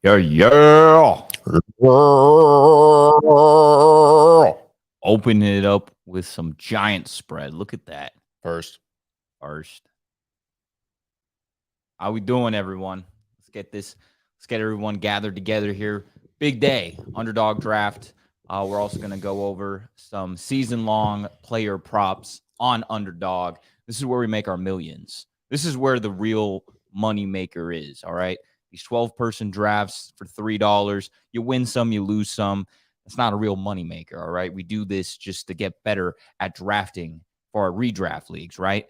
Yeah. Open it up with some giant spread. Look at that. First. How we doing, everyone? Let's get everyone gathered together here. Big day, underdog draft. We're also going to go over some season-long player props on underdog. This is where we make our millions. This is where the real money maker is, all right? These 12-person drafts for $3. You win some, you lose some. It's not a real money maker, all right? We do this just to get better at drafting for our redraft leagues, right?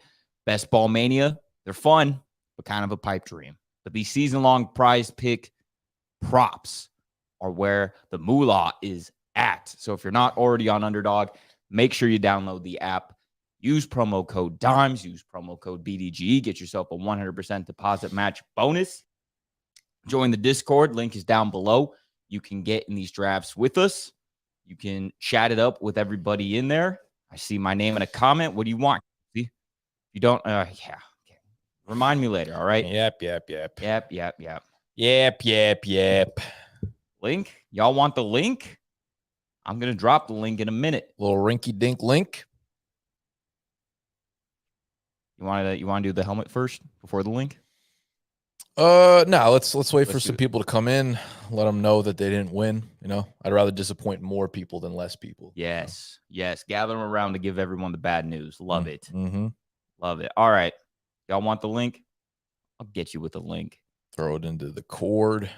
Best Ball Mania, they're fun, but kind of a pipe dream. But these season-long prize pick props are where the moolah is at. So if you're not already on Underdog, make sure you download the app. Use promo code DIMES. Use promo code BDGE. Get yourself a 100% deposit match bonus. Join the Discord. Link is down below. You can get in these drafts with us. You can chat it up with everybody in there. I see my name in a comment. What do you want? See? If you don't, yeah. Remind me later, all right? Yep. Link? Y'all want the link? I'm going to drop the link in a minute. Little rinky-dink link. You want to do the helmet first before the link? No, let's wait for some people to come in, let them know that they didn't win. You know, I'd rather disappoint more people than less people. Yes. Gather them around to give everyone the bad news. Love it. Mm-hmm. Love it. All right. Y'all want the link? I'll get you with the link. Throw it into the cord.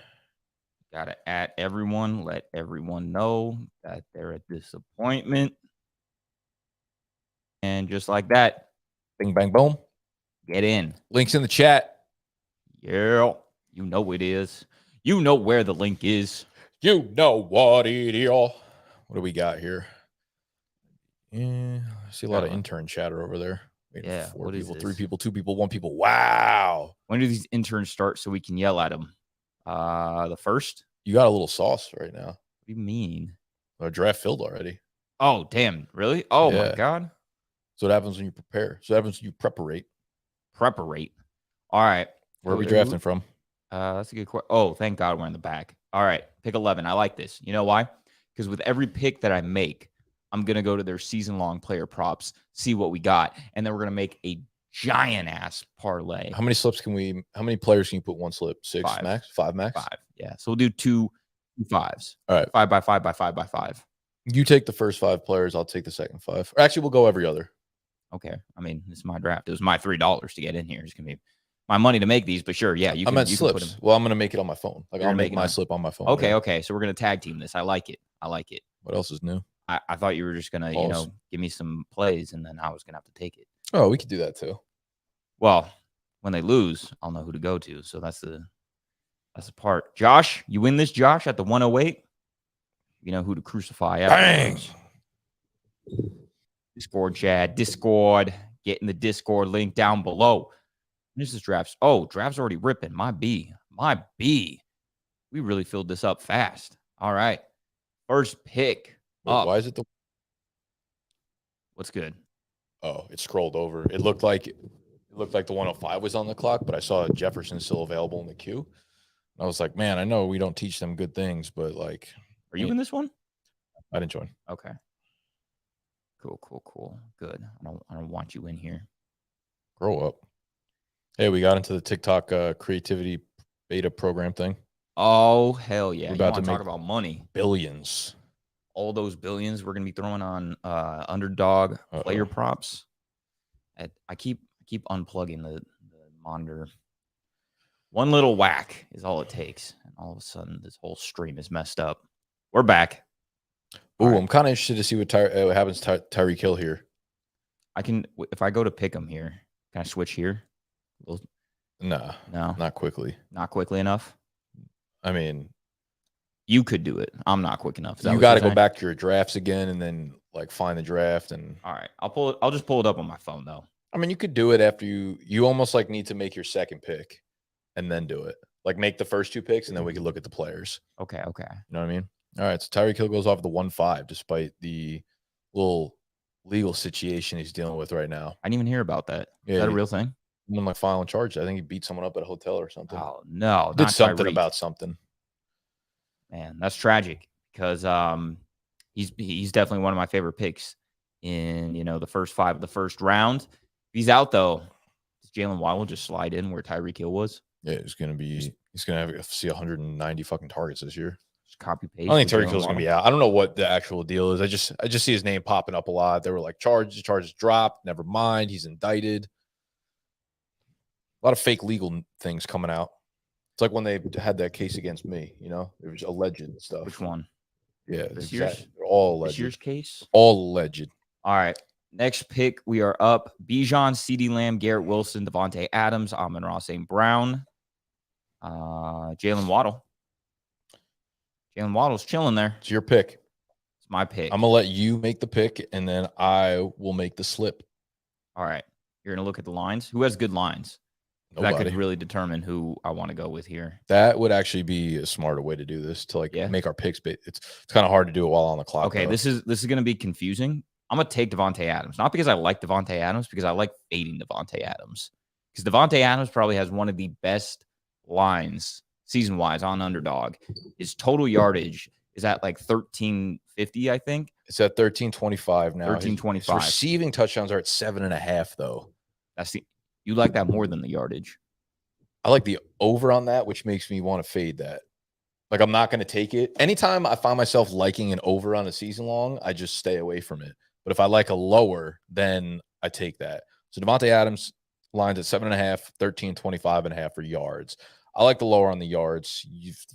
Got to add everyone. Let everyone know that they're a disappointment. And just like that. Bing, bang, boom. Get in. Link's in the chat. Yeah. You know it is. You know where the link is. You know what it is. What do we got here? Yeah, I see a lot of intern chatter over there. Yeah. 4 people, 3 people, 2 people, 1 people. Wow. When do these interns start so we can yell at them? The first? You got a little sauce right now. What do you mean? Our draft filled already. Oh, damn. Really? Oh, yeah. My God. So what happens when you prepare? So what happens when you preparate? Preparate. All right. Where are we drafting from? That's a good question. Oh, thank God we're in the back. All right. Pick 11. I like this. You know why? Because with every pick that I make, I'm going to go to their season-long player props, see what we got, and then we're going to make a giant-ass parlay. How many players can you put one slip? 6 5. max? 5 max? 5, yeah. So we'll do 2 5s. All right. 5 by 5 by 5 by 5. You take the first 5 players. I'll take the second 5. Or actually, we'll go every other. Okay. I mean, this is my draft. It was my $3 to get in here. It's going to be my money to make these, but sure, yeah. I meant slips. Well, I'm going to make it on my phone. Like, I'll make my slip on my phone. Okay. So we're going to tag team this. I like it. What else is new? I thought you were just going to, give me some plays, and then I was going to have to take it. Oh, we could do that too. Well, when they lose, I'll know who to go to. So that's the part. Josh, you win this, Josh, at the 108. You know who to crucify. Bang! Discord, Chad. Discord. Get in the Discord link down below. This is drafts. Oh, draft's already ripping. My B. We really filled this up fast. All right. First pick. Wait, why is it What's good? Oh, it scrolled over. It looked like the 105 was on the clock, but I saw Jefferson still available in the queue. I was like, man, I know we don't teach them good things, but like, are you in this one? I didn't join. Okay. Cool. Good. I don't want you in here. Grow up. Hey, we got into the TikTok creativity beta program thing. Oh, hell yeah. We're about to talk about money. Billions. All those billions we're going to be throwing on underdog player props. I keep unplugging the monitor. One little whack is all it takes. And all of a sudden, this whole stream is messed up. We're back. Ooh, right. I'm kind of interested to see what happens to Tyreek Hill here. If I go to pick him here, can I switch here? No, not quickly. Not quickly enough? I mean, you could do it. I'm not quick enough. You got to go back to your drafts again and then like find the draft. And all right, I'll just pull it up on my phone though. I mean, you could do it after you almost like need to make your second pick and then do it. Like make the first 2 picks and then we can look at the players. Okay. You know what I mean? All right, so Tyreek Hill goes off the 1-5 despite the little legal situation he's dealing with right now. I didn't even hear about that. Is that a real thing? Someone like filing charges. I think he beat someone up at a hotel or something. Oh no, did something about something. Man, that's tragic because he's definitely one of my favorite picks in the first 5 of the first round. If he's out though, does Jalen Waddle just slide in where Tyreek Hill was? Yeah, he's gonna have to see 190 fucking targets this year. Just copy paste. I don't think with Tyreek Jalen Hill's gonna Waddle? be out. I don't know what the actual deal is. I just see his name popping up a lot. They were like charges dropped. Never mind, he's indicted. A lot of fake legal things coming out. It's like when they had that case against me. It was alleged stuff. Which one? Yeah, This they're year's all this alleged. year's case. All alleged. All right. Next pick, we are up. Bijan, CeeDee Lamb, Garrett Wilson, Devontae Adams, Amon-Ra St. Brown, Jalen Waddle. Jalen Waddle's chilling there. It's your pick. It's my pick. I'm gonna let you make the pick, and then I will make the slip. All right. You're gonna look at the lines. Who has good lines? Nobody. That could really determine who I want to go with here. That would actually be a smarter way to do this to make our picks. It's kind of hard to do it while on the clock. Okay, though. this is gonna be confusing. I'm gonna take Devontae Adams, not because I like Devontae Adams, because I like fading Devontae Adams. Because Devontae Adams probably has one of the best lines season-wise on Underdog. His total yardage is at like 1350, I think. It's at 1325 now. 1325. His receiving touchdowns are at 7.5 though. You like that more than the yardage. I like the over on that, which makes me want to fade that. Like, I'm not going to take it. Anytime I find myself liking an over on a season long, I just stay away from it. But if I like a lower, then I take that. So Devontae Adams lines at 7.5, 1325.5 for yards. I like the lower on the yards.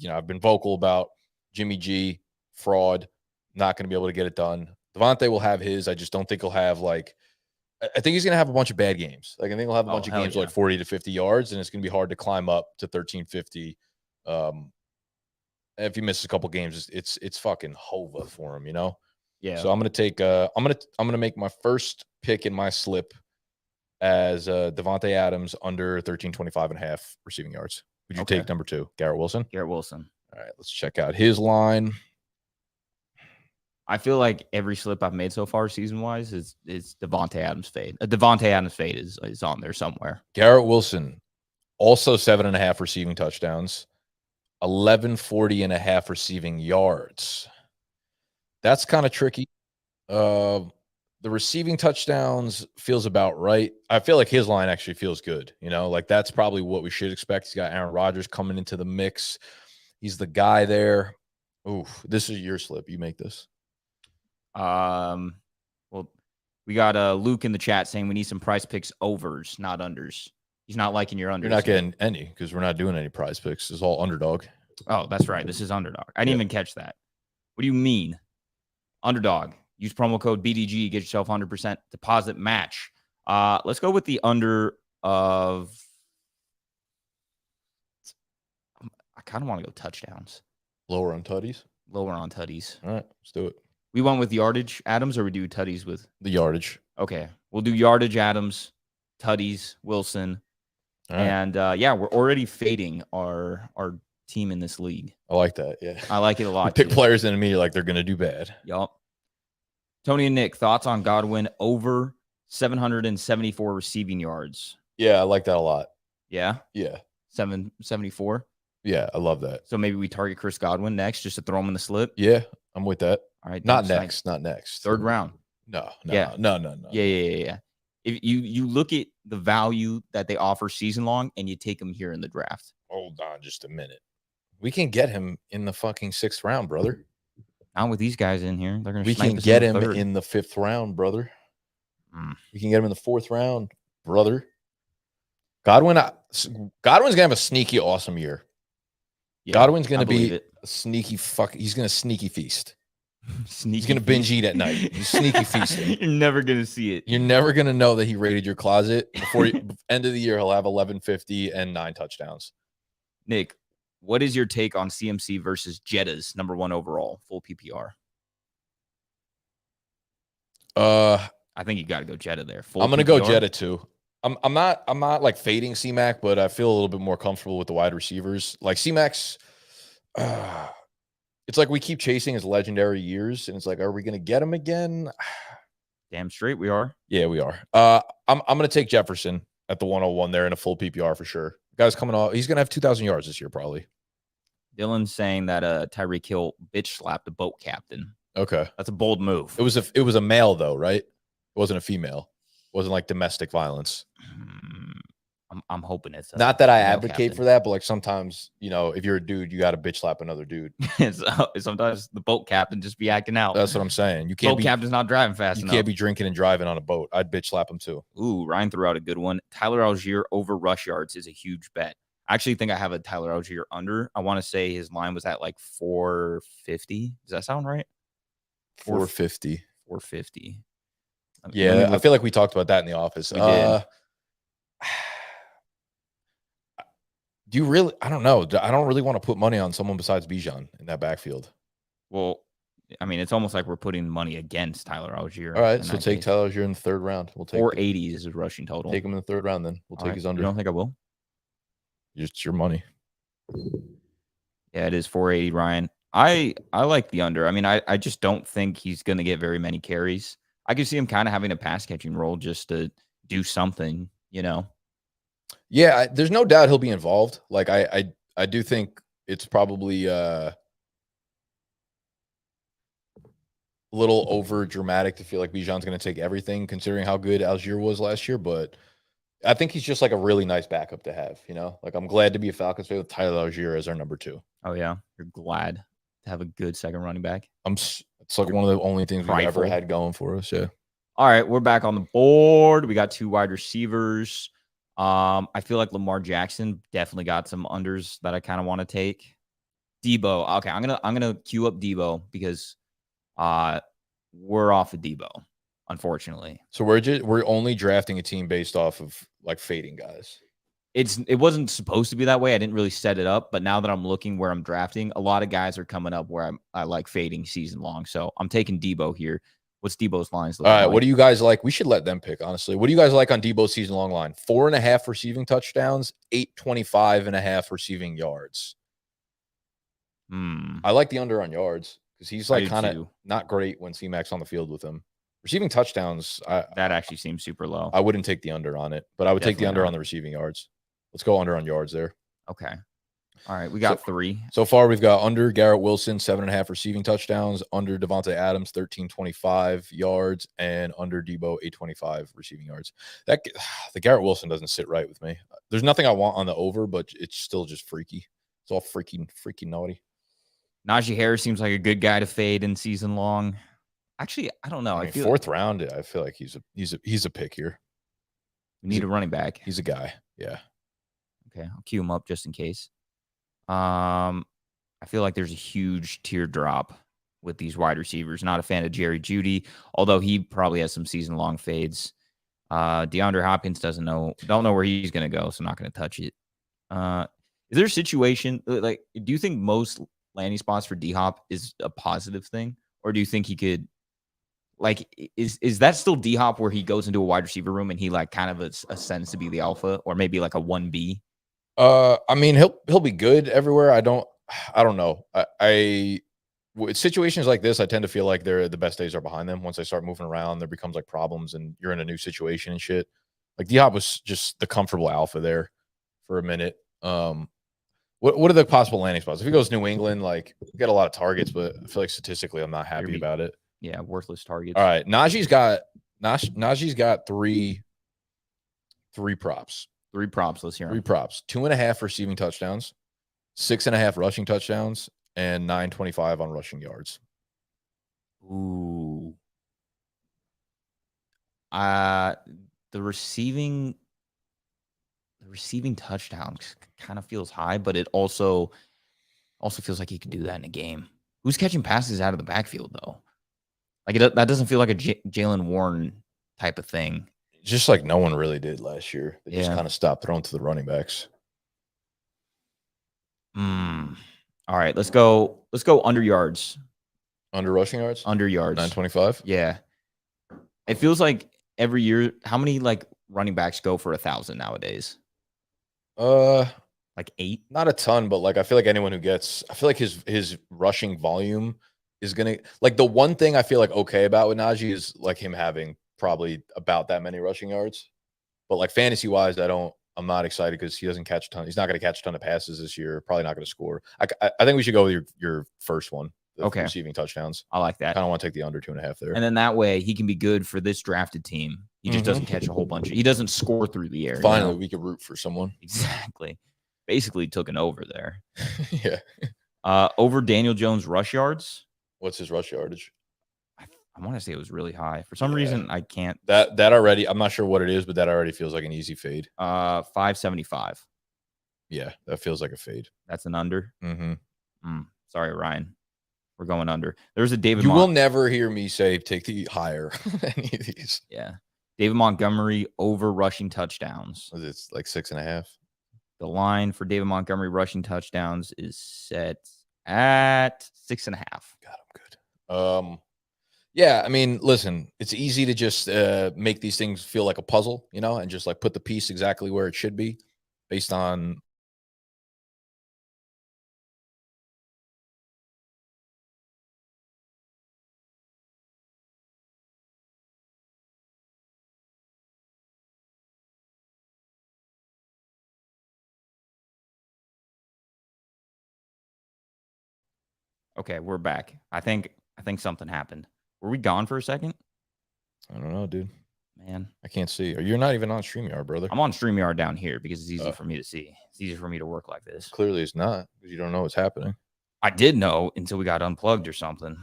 I've been vocal about Jimmy G, fraud, not going to be able to get it done. Devontae will have his. I just don't think he'll have I think he's going to have a bunch of bad games. I think he'll have a bunch of games like 40 to 50 yards, and it's going to be hard to climb up to 1350. If he misses a couple games, it's fucking hova for him, Yeah. So I'm gonna take I'm gonna make my first pick in my slip as Devontae Adams under 1325.5 receiving yards. Would you take number 2, Garrett Wilson? Garrett Wilson. All right, let's check out his line. I feel like every slip I've made so far season-wise is Devontae Adams fade. A Devontae Adams fade is on there somewhere. Garrett Wilson, also 7.5 receiving touchdowns, 1140.5 receiving yards. That's kind of tricky. The receiving touchdowns feels about right. I feel like his line actually feels good. That's probably what we should expect. He's got Aaron Rodgers coming into the mix. He's the guy there. Ooh, this is your slip. You make this. Well, we got Luke in the chat saying we need some price picks overs, not unders. He's not liking your unders. You're not getting any because we're not doing any prize picks. It's all underdog. Oh, that's right. This is Underdog. I didn't even catch that. What do you mean? Underdog. Use promo code BDGE. Get yourself 100% deposit match. Let's go with the under of... I kind of want to go touchdowns. Lower on tutties? Lower on tutties. All right, let's do it. We went with yardage, Adams, or we do tutties with... The yardage. Okay. We'll do yardage, Adams, tutties, Wilson. All right. And, we're already fading our team in this league. I like that. Yeah. I like it a lot. Pick players in me like they're going to do bad. Yup. Tony and Nick, thoughts on Godwin over 774 receiving yards? Yeah, I like that a lot. Yeah? Yeah. 774? Yeah, I love that. So maybe we target Chris Godwin next just to throw him in the slip? Yeah, I'm with that. All right. Not next. Third round. No. Yeah. No. Yeah. If you look at the value that they offer season long and you take him here in the draft. Hold on just a minute. We can get him in the fucking 6th round, brother. Not with these guys in here. They're going to. We can get him in the 5th round, brother. We can get him in the 4th round, brother. Godwin's gonna have a sneaky awesome year. Yeah, Godwin's gonna be a sneaky fuck. He's gonna sneaky feast. He's gonna binge eat at night. He's sneaky feasting. You're never gonna see it. You're never gonna know that he raided your closet before end of the year. He'll have 1150 and 9 touchdowns. Nick, what is your take on CMC versus Jetta's #1 overall full PPR? I think you got to go Jetta there. I'm gonna go Jetta too. I'm not like fading C-Mac, but I feel a little bit more comfortable with the wide receivers. Like C-Mac's, it's like we keep chasing his legendary years, and it's like, are we gonna get him again? Damn straight we are. Yeah, we are. I'm gonna take Jefferson at the 101 there in a full PPR for sure. Guy's coming off. He's gonna have 2,000 yards this year probably. Dylan's saying that Tyreek Hill bitch slapped a boat captain. Okay. That's a bold move. It was a male though, right? It wasn't a female. It wasn't like domestic violence. I'm hoping it's not that I male advocate captain. for that, but like sometimes, if you're a dude, you got to bitch slap another dude. So, sometimes the boat captain just be acting out. That's what I'm saying. You can't boat captain's not driving fast enough. You can't be drinking and driving on a boat. I'd bitch slap him too. Ooh, Ryan threw out a good one. Tyler Algier over rush yards is a huge bet. I actually think I have a Tyler Algier under. I want to say his line was at like 450. Does that sound right? 450. 450. Yeah, I feel like we talked about that in the office. We did. Do you really? I don't know. I don't really want to put money on someone besides Bijan in that backfield. Well, I mean, it's almost like we're putting money against Tyler Algier. All right, so take Tyler Algier in the third round. We'll take 480 is his rushing total. Take him in the third round, then we'll take his under. You don't think I will? It's your money. Yeah, it is 480, Ryan. I like the under. I mean, I just don't think he's going to get very many carries. I could see him kind of having a pass catching role just to do something, Yeah, there's no doubt he'll be involved. Like I do think it's probably a little over dramatic to feel like Bijan's going to take everything, considering how good Algier was last year. But I think he's just like a really nice backup to have. Like I'm glad to be a Falcons fan with Tyler Algier as our number 2. Oh yeah, you're glad to have a good second running back. It's like one of the only things we've ever had going for us. Yeah. All right, we're back on the board. We got 2 wide receivers. I feel like Lamar Jackson definitely got some unders that I kind of want to take. Debo. Okay, I'm gonna queue up Debo because we're off of Debo, unfortunately. So we're only drafting a team based off of like fading guys. It wasn't supposed to be that way. I didn't really set it up, but now that I'm looking where I'm drafting, a lot of guys are coming up where I like fading season long. So I'm taking Debo here. What's Debo's lines? All right, what do you guys like? We should let them pick, honestly. What do you guys like on Debo's season long line? 4.5 receiving touchdowns, 825.5 receiving yards. I like the under on yards because he's like kind of not great when C-Mac's on the field with him. Receiving touchdowns, that actually seems super low. I wouldn't take the under on it, but I would take the under on the receiving yards. Let's go under on yards there. Okay. All right, we got 3. So far, we've got under Garrett Wilson, 7.5 receiving touchdowns, under Devontae Adams, 1325 yards, and under Debo, 825 receiving yards. The Garrett Wilson doesn't sit right with me. There's nothing I want on the over, but it's still just freaky. It's all freaking naughty. Najee Harris seems like a good guy to fade in season long. Actually, I don't know. I feel 4th round. I feel like he's a pick here. We need a running back. He's a guy. Yeah. Okay, I'll queue him up just in case. I feel like there's a huge teardrop with these wide receivers. Not a fan of Jerry Jeudy, although he probably has some season long fades. DeAndre Hopkins don't know where he's going to go, so I'm not going to touch it. Is there a situation like? Do you think most landing spots for D-Hop is a positive thing, or do you think he could? Like, is that still D-Hop where he goes into a wide receiver room and he like kind of ascends to be the alpha, or maybe like a 1B? I mean, he'll be good everywhere. I don't know. With situations like this, I tend to feel like the best days are behind them. Once they start moving around, there becomes like problems and you're in a new situation and shit. Like D-Hop was just the comfortable alpha there for a minute. What are the possible landing spots? If he goes New England, like we got a lot of targets, but I feel like statistically I'm not happy about it. Yeah, worthless targets. All right. Najee's got three props. 3 props. Let's hear them. 3 props. 2.5 receiving touchdowns, 6.5 rushing touchdowns, and 925 on rushing yards. Ooh. The receiving touchdowns kind of feels high, but it also feels like he could do that in a game. Who's catching passes out of the backfield though? Like that doesn't feel like a Jalen Warren type of thing. Just like no one really did last year. They just kind of stopped throwing to the running backs. All right, let's go under yards. Under rushing yards? Under yards. 925? Yeah. It feels like every year, how many like running backs go for 1,000 nowadays? Like 8? Not a ton, but like I feel like anyone who gets, I feel like his rushing volume is gonna, like the one thing I feel like okay about with Najee is like him having probably about that many rushing yards. But like fantasy wise, I don't I'm not excited because he doesn't catch a ton. He's not going to catch a ton of passes this year. Probably not going to score. I think we should go with your first one. The Okay. receiving touchdowns. I like that. Kind of want to take the under 2.5 there. And then that way he can be good for this drafted team. He just doesn't catch a whole bunch. He doesn't score through the air. Finally, we could root for someone. Exactly. Basically took an over there. Yeah. Over Daniel Jones rush yards. What's his rush yardage? I want to say it was really high. For some reason, I can't. That already, I'm not sure what it is, but that already feels like an easy fade. 575. Yeah, that feels like a fade. That's an under. Mm-hmm. Sorry, Ryan. We're going under. There's a David. You will never hear me say take the higher any of these. Yeah. David Montgomery over rushing touchdowns. It's like 6.5. The line for David Montgomery rushing touchdowns is set at 6.5. God, I'm good. Yeah, I mean, listen, it's easy to just make these things feel like a puzzle, and just like put the piece exactly where it should be based on. Okay, we're back. I think something happened. Were we gone for a second? I don't know, dude. Man, I can't see. You're not even on StreamYard, brother. I'm on StreamYard down here because it's easy for me to see. It's easy for me to work like this. Clearly, it's not because you don't know what's happening. I did know until we got unplugged or something.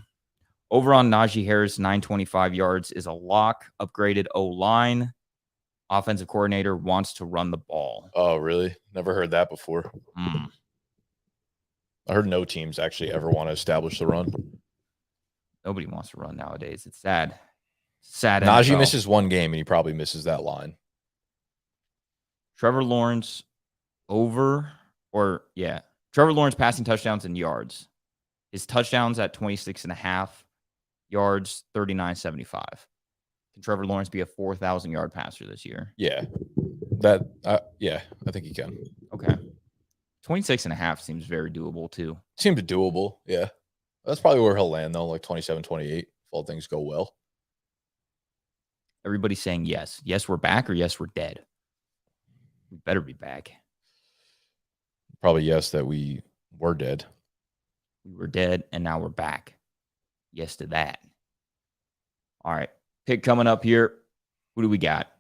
Over on Najee Harris, 925 yards is a lock. Upgraded O-line. Offensive coordinator wants to run the ball. Oh, really? Never heard that before. I heard no teams actually ever want to establish the run. Nobody wants to run nowadays. It's sad. Sad. Najee NFL. misses one game, and he probably misses that line. Trevor Lawrence Trevor Lawrence passing touchdowns and yards. His touchdowns at 26.5 yards, 39.75. Can Trevor Lawrence be a 4,000-yard passer this year? Yeah. I think he can. Okay. 26.5 seems very doable, too. Seems doable, yeah. That's probably where he'll land, though, like 27, 28, if all things go well. Everybody's saying yes. Yes, we're back, or yes, we're dead. We better be back. Probably yes that we were dead. We were dead, and now we're back. Yes to that. All right. Pick coming up here. Who do we got?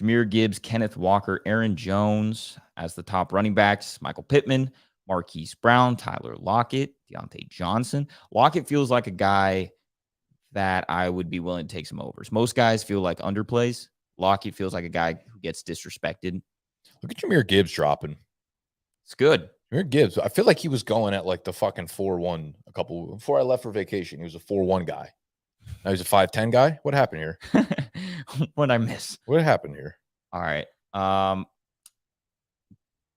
Jahmyr Gibbs, Kenneth Walker, Aaron Jones as the top running backs. Michael Pittman, Marquise Brown, Tyler Lockett, Deontay Johnson. Lockett feels like a guy that I would be willing to take some overs. Most guys feel like underplays. Lockett feels like a guy who gets disrespected. Look at Jahmyr Gibbs dropping. It's good. Jahmyr Gibbs, I feel like he was going at like the fucking 4-1 before I left for vacation. He was a 4-1 guy. Now he's a 5'10 guy. What happened here? What'd I miss? What happened here? All right.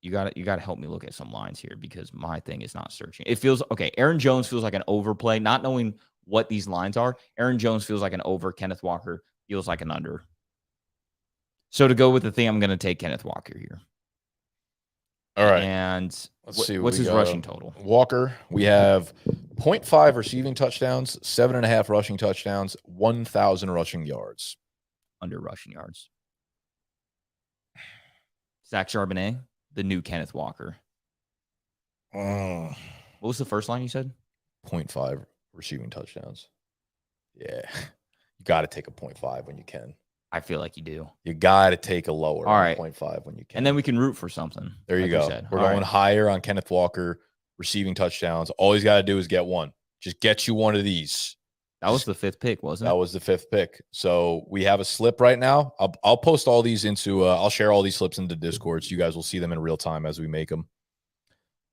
You got to help me look at some lines here because my thing is not searching. It feels okay. Aaron Jones feels like an overplay, not knowing what these lines are. Aaron Jones feels like an over. Kenneth Walker feels like an under. So to go with the thing, I'm going to take Kenneth Walker here. All right. And let's see. What's his rushing total? Walker, we have 0.5 receiving touchdowns, 7.5 rushing touchdowns, 1,000 rushing yards. Under rushing yards. Zach Charbonnet, the new Kenneth Walker. What was the first line you said? 0.5 receiving touchdowns. Yeah. You got to take a 0.5 when you can. I feel like you do. You got to take a lower 0.5 when you can. And then we can root for something. There you go. We're going higher on Kenneth Walker receiving touchdowns. All he's got to do is get one. Just get you one of these. That was the fifth pick, wasn't it? That was the fifth pick. So we have a slip right now. I'll post all these into I'll share all these slips into Discord so you guys will see them in real time as we make them.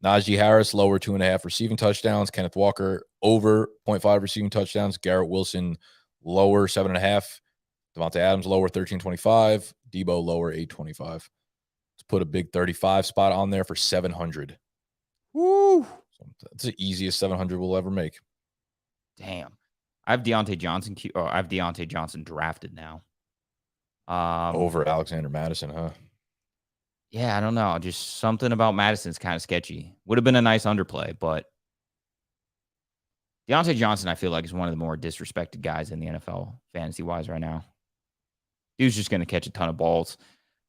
Najee Harris, lower 2.5 receiving touchdowns. Kenneth Walker, over 0.5 receiving touchdowns. Garrett Wilson, lower 7.5. Devontae Adams, lower 13.25. Debo, lower 8.25. Let's put a big 35 spot on there for 700. Woo! So that's the easiest 700 we'll ever make. Damn. I have Deontay Johnson drafted now. Over Alexander Madison, huh? Yeah, I don't know. Just something about Madison's kind of sketchy. Would have been a nice underplay, but Deontay Johnson, I feel like, is one of the more disrespected guys in the NFL fantasy-wise right now. He was just going to catch a ton of balls.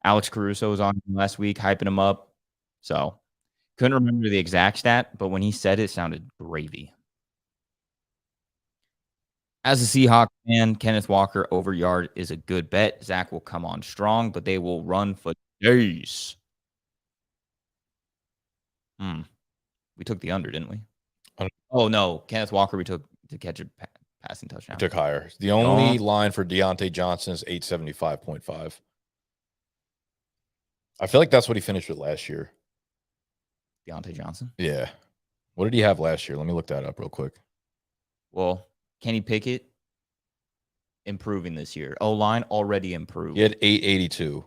Alex Caruso was on him last week, hyping him up. So couldn't remember the exact stat, but when he said it, it sounded gravy. As a Seahawk fan, Kenneth Walker over yard is a good bet. Zach will come on strong, but they will run for days. We took the under, didn't we? Oh, no. Kenneth Walker, we took to catch a passing touchdown. We took higher. The only line for Deontay Johnson is 875.5. I feel like that's what he finished with last year. Deontay Johnson? Yeah. What did he have last year? Let me look that up real quick. Well, Kenny Pickett improving this year. O-line already improved. He had 882.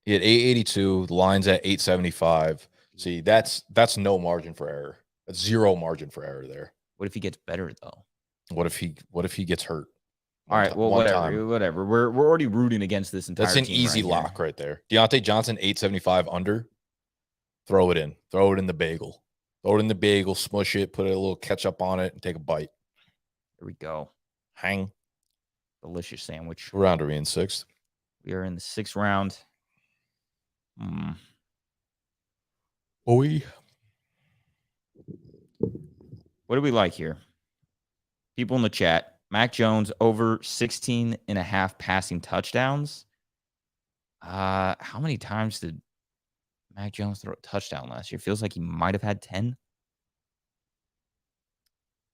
He had 882. The line's at 875. See, that's no margin for error. That's zero margin for error there. What if he gets better though? What if he gets hurt? All right, well, whatever. We're already rooting against this entire. That's an team easy lock right there. Deontay Johnson 875 under. Throw it in. Throw it in the bagel. Throw it in the bagel. Smush it. Put a little ketchup on it and take a bite. Here we go. Hang. Delicious sandwich. What round are we in? Sixth. We are in the 6th round. Boy. What do we like here? People in the chat. Mac Jones over 16.5 passing touchdowns. How many times did Mac Jones throw a touchdown last year? Feels like he might have had 10.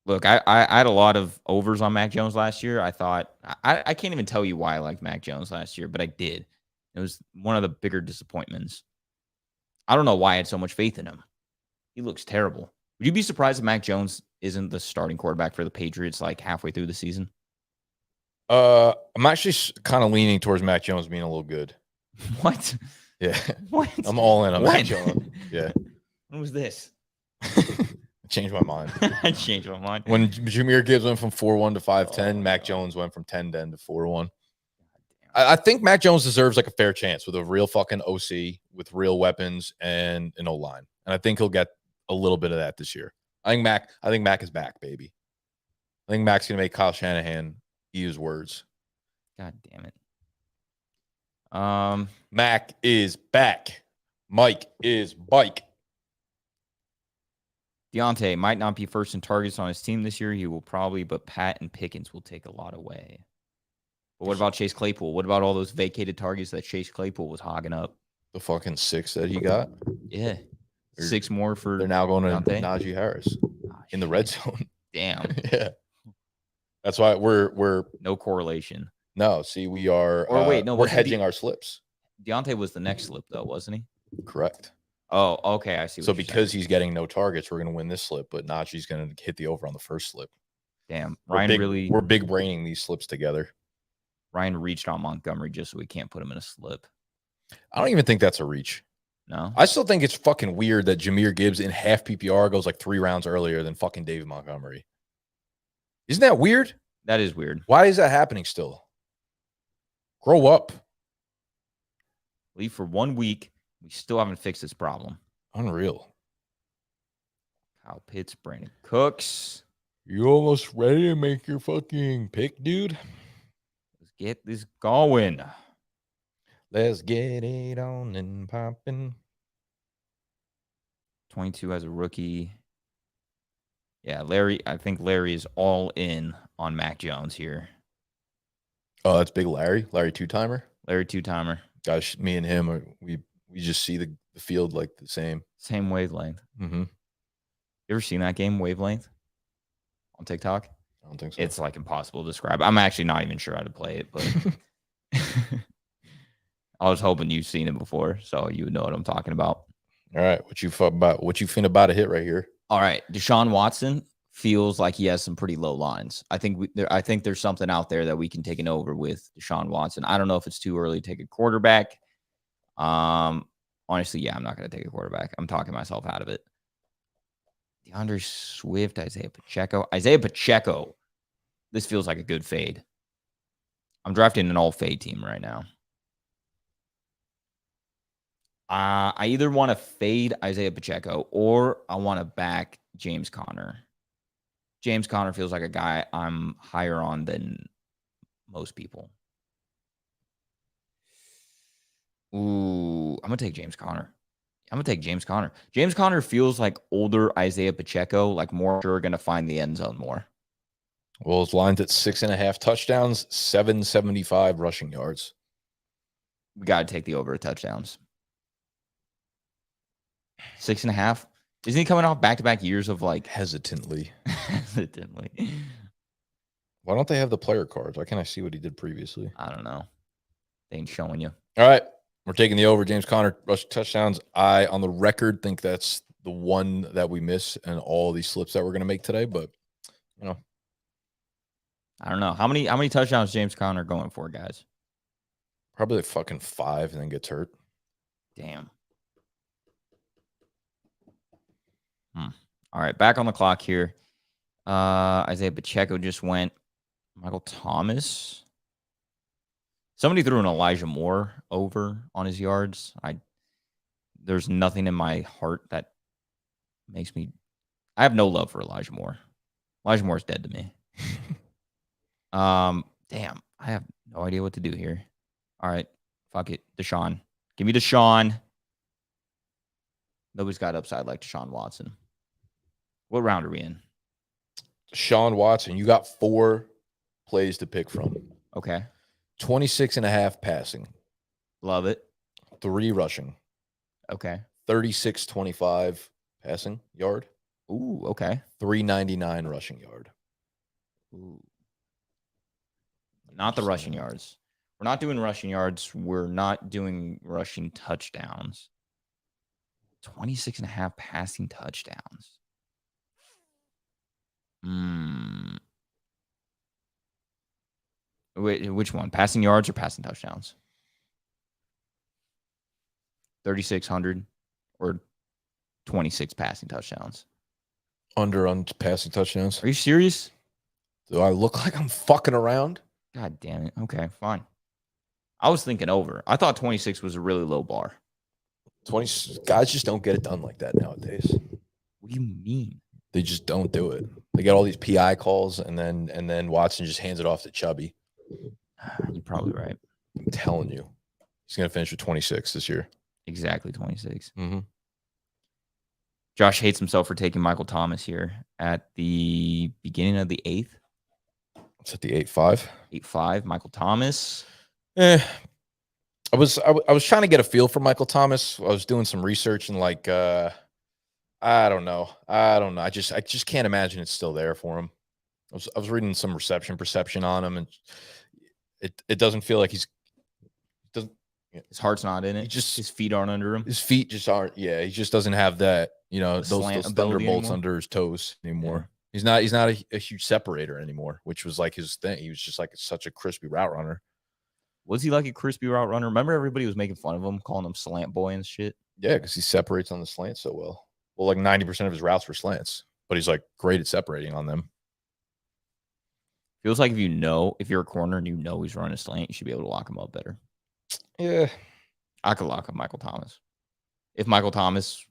Look, I had a lot of overs on Mac Jones last year. I thought I can't even tell you why I liked Mac Jones last year, but I did. It was one of the bigger disappointments. I don't know why I had so much faith in him. He looks terrible. Would you be surprised if Mac Jones isn't the starting quarterback for the Patriots like halfway through the season? I'm actually kind of leaning towards Mac Jones being a little good. What? Yeah. What? I'm all in on Mac Jones. Yeah. When was this? Changed my mind. I changed my mind. When Jahmyr Gibbs went from 4-1 to 5-10, Mac Jones went from 10-10 to 4-1. I think Mac Jones deserves like a fair chance with a real fucking OC with real weapons and an O-line. And I think he'll get a little bit of that this year. I think Mac is back, baby. I think Mac's gonna make Kyle Shanahan use words. God damn it. Mac is back. Mike is bike. Deontay might not be first in targets on his team this year. He will probably, but Pat and Pickens will take a lot away. But what about Chase Claypool? What about all those vacated targets that Chase Claypool was hogging up? The fucking 6 that he got. Yeah. 6 more for. They're now going to Deontay? Najee Harris in the red zone. Damn. Yeah. That's why we're no correlation. No, see, we are. Or wait, no, we're hedging our slips. Deontay was the next slip, though, wasn't he? Correct. Oh, okay. I see. So because he's getting no targets, we're going to win this slip, but Najee's going to hit the over on the first slip. Damn, we're big braining these slips together. Ryan reached on Montgomery just so we can't put him in a slip. I don't even think that's a reach. No, I still think it's fucking weird that Jahmyr Gibbs in half PPR goes like 3 rounds earlier than fucking David Montgomery. Isn't that weird? That is weird. Why is that happening still? Grow up. Leave for 1 week. We still haven't fixed this problem. Unreal. Kyle Pitts, Brandon Cooks. You almost ready to make your fucking pick, dude? Let's get this going. Let's get it on and popping. 22 as a rookie. Yeah, Larry. I think Larry is all in on Mac Jones here. Oh, that's big Larry. Larry 2-timer. Larry 2-timer. Gosh, me and him we just see the field like the same. Same wavelength. Mm-hmm. You ever seen that game, Wavelength, on TikTok? I don't think so. It's like impossible to describe. I'm actually not even sure how to play it, but I was hoping you've seen it before, so you would know what I'm talking about. All right, what you finna about to hit right here? All right, Deshaun Watson feels like he has some pretty low lines. I think there's something out there that we can take an over with Deshaun Watson. I don't know if it's too early to take a quarterback. Honestly, yeah, I'm not going to take a quarterback. I'm talking myself out of it. DeAndre Swift, Isaiah Pacheco. This feels like a good fade. I'm drafting an all fade team right now. I either want to fade Isaiah Pacheco or I want to back James Conner. James Conner feels like a guy I'm higher on than most people. Ooh, I'm gonna take James Conner. I'm gonna take James Conner. James Conner feels like older Isaiah Pacheco, like more sure gonna find the end zone more. Well, it's lined at 6.5 touchdowns, 775 rushing yards. We gotta take the over touchdowns. 6.5. Isn't he coming off back-to-back years of like Hesitantly. hesitantly? Why don't they have the player cards? Why can't I see what he did previously? I don't know. They ain't showing you. All right. We're taking the over. James Conner rushing touchdowns. I, on the record, think that's the one that we miss and all these slips that we're going to make today. But, you know, I don't know. How many touchdowns James Conner going for, guys? probably like fucking 5 and then gets hurt. Damn. All right, back on the clock here. Isaiah Pacheco just went. Michael Thomas. Somebody threw an Elijah Moore over on his yards. There's nothing in my heart that makes me. I have no love for Elijah Moore. Elijah Moore's dead to me. Damn, I have no idea what to do here. All right, fuck it, Deshaun. Give me Deshaun. Nobody's got upside like Deshaun Watson. What round are we in? Deshaun Watson, you got 4 plays to pick from. Okay. 26.5 passing. Love it. 3 rushing. Okay. 36.25 passing yard. Ooh, okay. 399 rushing yard. Ooh. Not the rushing yards. We're not doing rushing yards. We're not doing rushing touchdowns. 26.5 passing touchdowns. Wait, which one? Passing yards or passing touchdowns? 3,600 or 26 passing touchdowns. Under on passing touchdowns. Are you serious? Do I look like I'm fucking around? God damn it. Okay, fine. I was thinking over. I thought 26 was a really low bar. 20 guys just don't get it done like that nowadays. What do you mean? They just don't do it. They get all these PI calls, and then Watson just hands it off to Chubby. You're probably right. I'm telling you, he's gonna finish with 26 this year. Exactly 26. Mm-hmm. Josh hates himself for taking Michael Thomas here at the beginning of the 8th. It's at the 8-5. 8-5. Michael Thomas. I was trying to get a feel for Michael Thomas. I was doing some research and I don't know. I just can't imagine it's still there for him. I was reading some reception perception on him, and it doesn't feel like his heart's not in it. His feet aren't under him. His feet just aren't. Yeah, he just doesn't have that. Those thunderbolts anymore. under his toes anymore. Yeah. He's not a huge separator anymore, which was like his thing. He was just like such a crispy route runner. Was he like a crispy route runner? Remember everybody was making fun of him, calling him slant boy and shit? Yeah, because he separates on the slant so well. Well, like 90% of his routes were slants, but he's like great at separating on them. Feels like if you're a corner and he's running a slant, you should be able to lock him up better. Yeah. I could lock up Michael Thomas. If Michael Thomas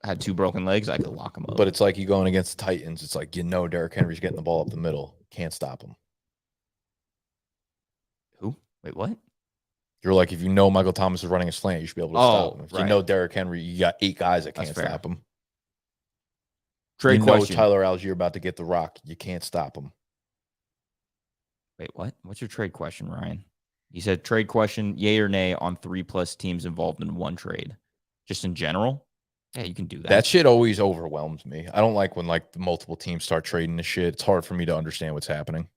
had 2 broken legs, I could lock him up. But it's like you going against the Titans. It's like, Derrick Henry's getting the ball up the middle. Can't stop him. Who? Wait, what? You're like, if Michael Thomas is running a slant, you should be able to stop him. If right. Derrick Henry, you got 8 guys that can't stop him. Trade question. Tyler Algier about to get the rock. You can't stop him. Wait, what? What's your trade question, Ryan? He said trade question, yay or nay on 3+ teams involved in one trade. Just in general? Yeah, you can do that. That shit always overwhelms me. I don't like when the multiple teams start trading this shit. It's hard for me to understand what's happening.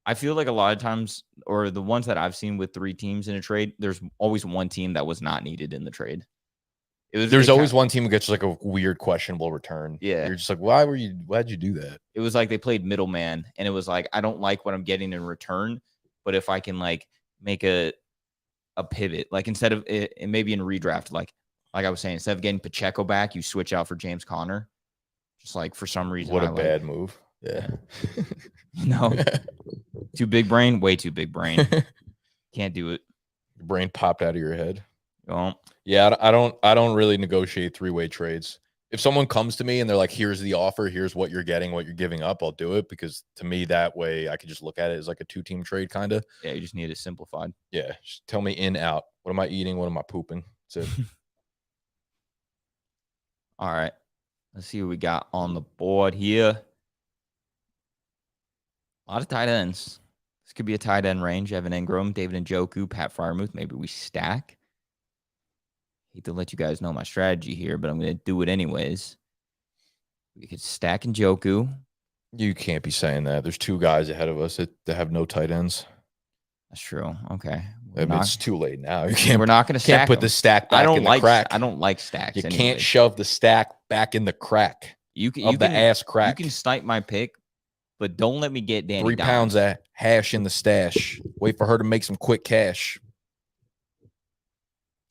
I feel like a lot of times, or the ones that I've seen with 3 teams in a trade, there's always one team that was not needed in the trade. There's always one team who gets like a weird questionable return. Yeah. You're just like, why'd you do that? It was like they played middleman, and it was like, I don't like what I'm getting in return, but if I can make a pivot, instead of it, maybe in redraft, like I was saying, instead of getting Pacheco back, you switch out for James Conner. Just for some reason. What a bad move. Yeah. Too big brain, way too big brain. Can't do it. Your brain popped out of your head. Well, yeah, I don't really negotiate 3-way trades. if someone comes to me and they're like, here's the offer, here's what you're getting, what you're giving up, I'll do it, because to me, that way I can just look at it as like a 2-team trade kind of. Yeah, you just need it simplified. Yeah. Just tell me in, out. What am I eating? What am I pooping? That's it. All right. Let's see what we got on the board here. A lot of tight ends. This could be a tight end range. Evan Ingram, David Njoku, Pat Freiermuth. Maybe we stack. Hate to let you guys know my strategy here, but I'm going to do it anyways. We could stack Njoku. You can't be saying that. There's 2 guys ahead of us that have no tight ends. That's true. Okay. It's too late now. You can't. We're not going to stack. Can't put the stack back in the crack. I don't like stacks. You anyways. can't shove the stack back in the crack. Ass crack. You can snipe my pick, but don't let me get Danny 3 pounds Dimes. of hash in the stash. Wait for her to make some quick cash.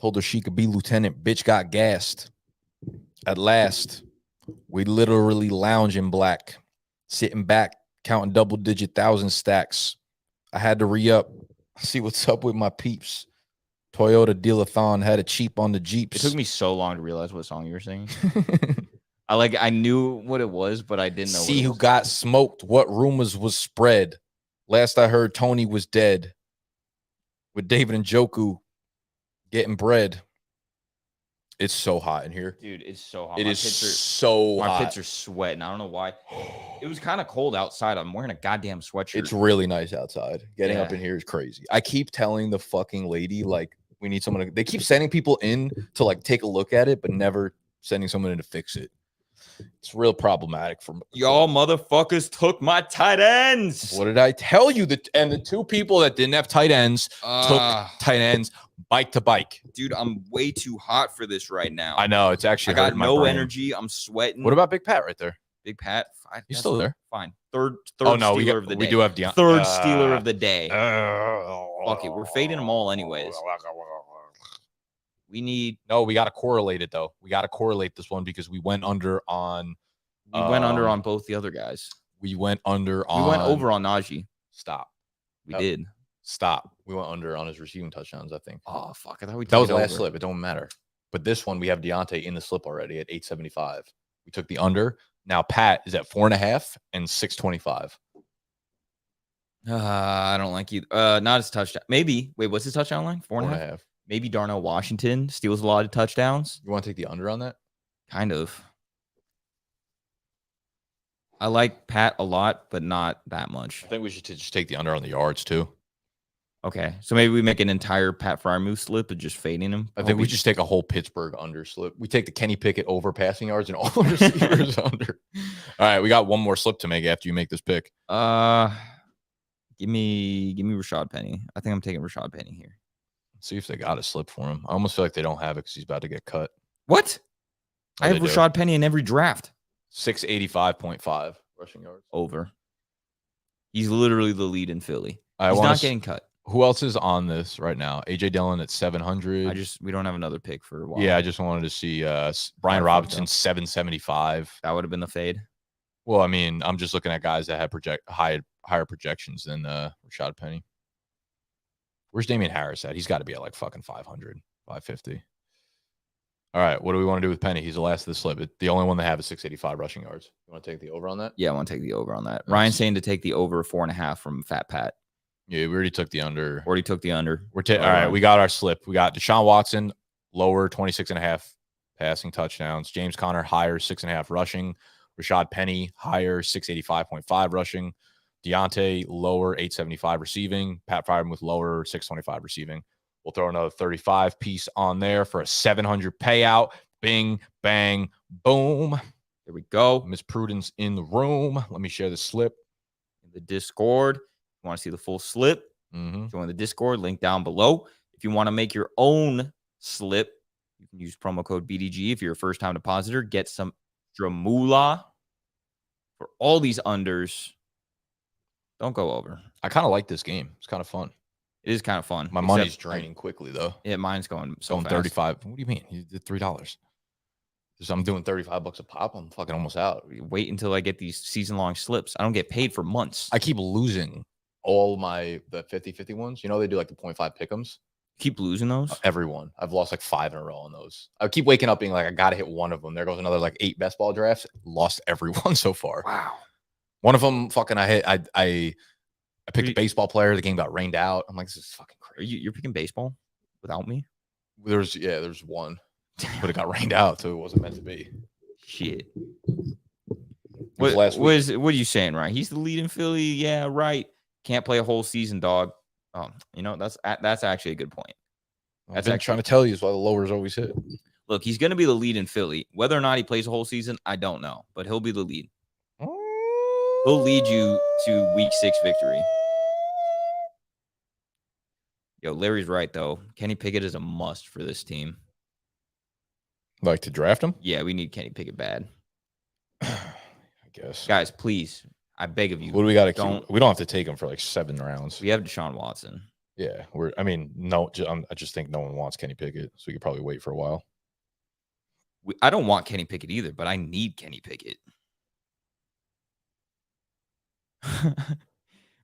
Told her she could be lieutenant. Bitch got gassed. At last, we literally lounge in black, sitting back, counting double-digit 1,000 stacks. I had to re-up. See what's up with my peeps. Toyota Dealathon had a cheap on the Jeeps. It took me so long to realize what song you were singing. I knew what it was, but I didn't know. See who got smoked. What rumors was spread. Last I heard, Tony was dead. With David Njoku getting bread. It's so hot in here. Dude, it's so hot. It is so hot. My pits are sweating. I don't know why. It was kind of cold outside. I'm wearing a goddamn sweatshirt. It's really nice outside. Getting up in here is crazy. I keep telling the fucking lady, like, we need someone to, they keep sending people in to like take a look at it, but never sending someone in to fix it. It's real problematic for me. Y'all motherfuckers took my tight ends. What did I tell you? And the 2 people that didn't have tight ends took tight ends bike to bike. Dude, I'm way too hot for this right now. I know. It's actually I got no energy. I'm sweating. What about Big Pat right there? Big Pat? He's still there. Fine. Third Stealer of the day. We do have Deion. Third stealer of the day. Fuck it. We're fading them all anyways. We need. No, we got to correlate it though. We got to correlate this one because we went under on. We went under on both the other guys. We went under on. We went over on Najee. Stop. We did. Stop. We went under on his receiving touchdowns, I think. Oh, fuck. I thought we took that was the over. last slip. It don't matter. But this one, we have Deontay in the slip already at 875. We took the under. Now Pat is at 4.5 and 625. I don't like you. Not his touchdown. Maybe. Wait, what's his touchdown line? 4.5. Maybe Darnell Washington steals a lot of touchdowns. You want to take the under on that? Kind of. I like Pat a lot, but not that much. I think we should just take the under on the yards too. Okay, so maybe we make an entire Pat Freiermuth slip of just fading him. I think we just take a whole Pittsburgh under slip. We take the Kenny Pickett over passing yards and all the receivers under. All right, we got one more slip to make after you make this pick. Give me Rashad Penny. I think I'm taking Rashad Penny here. See if they got a slip for him. I almost feel like they don't have it because he's about to get cut. What? Oh, I have Rashad Penny in every draft. 685.5 rushing yards. Over. He's literally the lead in Philly. He's not getting cut. Who else is on this right now? AJ Dillon at 700. We don't have another pick for a while. Yeah, I just wanted to see Brian Robinson 775. That would have been the fade. Well, I mean, I'm just looking at guys that have higher projections than Rashad Penny. Where's Damian Harris at? He's got to be at like fucking 500, 550. All right, what do we want to do with Penny? He's the last of the slip. The only one they have is 685 rushing yards. You want to take the over on that? Yeah, I want to take the over on that. Ryan's saying to take the over 4.5 from Fat Pat. Yeah, we already took the under. Already took the under. All right, we got our slip. We got Deshaun Watson, lower 26.5 passing touchdowns. James Conner, higher 6.5 rushing. Rashad Penny, higher 685.5 rushing. Deontay, lower 875 receiving. Pat Freiermuth, lower 625 receiving. We'll throw another 35 piece on there for a 700 payout. Bing, bang, boom. There we go. Miss Prudence in the room. Let me share the slip. In the Discord. If you want to see the full slip, join the Discord. Link down below. If you want to make your own slip, you can use promo code BDGE. If you're a first-time depositor, get some extra moolah for all these unders. Don't go over. I kind of like this game. It's kind of fun. It is kind of fun. My money's draining quickly, though. Yeah, mine's going so fast. 35. What do you mean? You did $3. So I'm doing $35 a pop. I'm fucking almost out. Wait until I get these season-long slips. I don't get paid for months. I keep losing all the 50-50 ones. You know, they do like the 0.5 pick'ems. Keep losing those. Everyone. I've lost like 5 in a row on those. I keep waking up being like, I gotta hit one of them. There goes another like 8 best ball drafts. Lost every one so far. Wow. One of them, fucking, I picked a baseball player. The game got rained out. I'm like, this is fucking crazy. You're picking baseball without me? There's one, but it got rained out, so it wasn't meant to be. Shit. What are you saying, right? He's the lead in Philly. Yeah, right. Can't play a whole season, dog. That's actually a good point. I've been trying to tell you is why the lowers always hit. Look, he's going to be the lead in Philly. Whether or not he plays a whole season, I don't know, but he'll be the lead. He'll lead you to week 6 victory. Yo, Larry's right, though. Kenny Pickett is a must for this team. Like to draft him? Yeah, we need Kenny Pickett bad. I guess. Guys, please, I beg of you. What do we got to We don't have to take him for like 7 rounds. We have Deshaun Watson. Yeah, I just think no one wants Kenny Pickett, so we could probably wait for a while. I don't want Kenny Pickett either, but I need Kenny Pickett.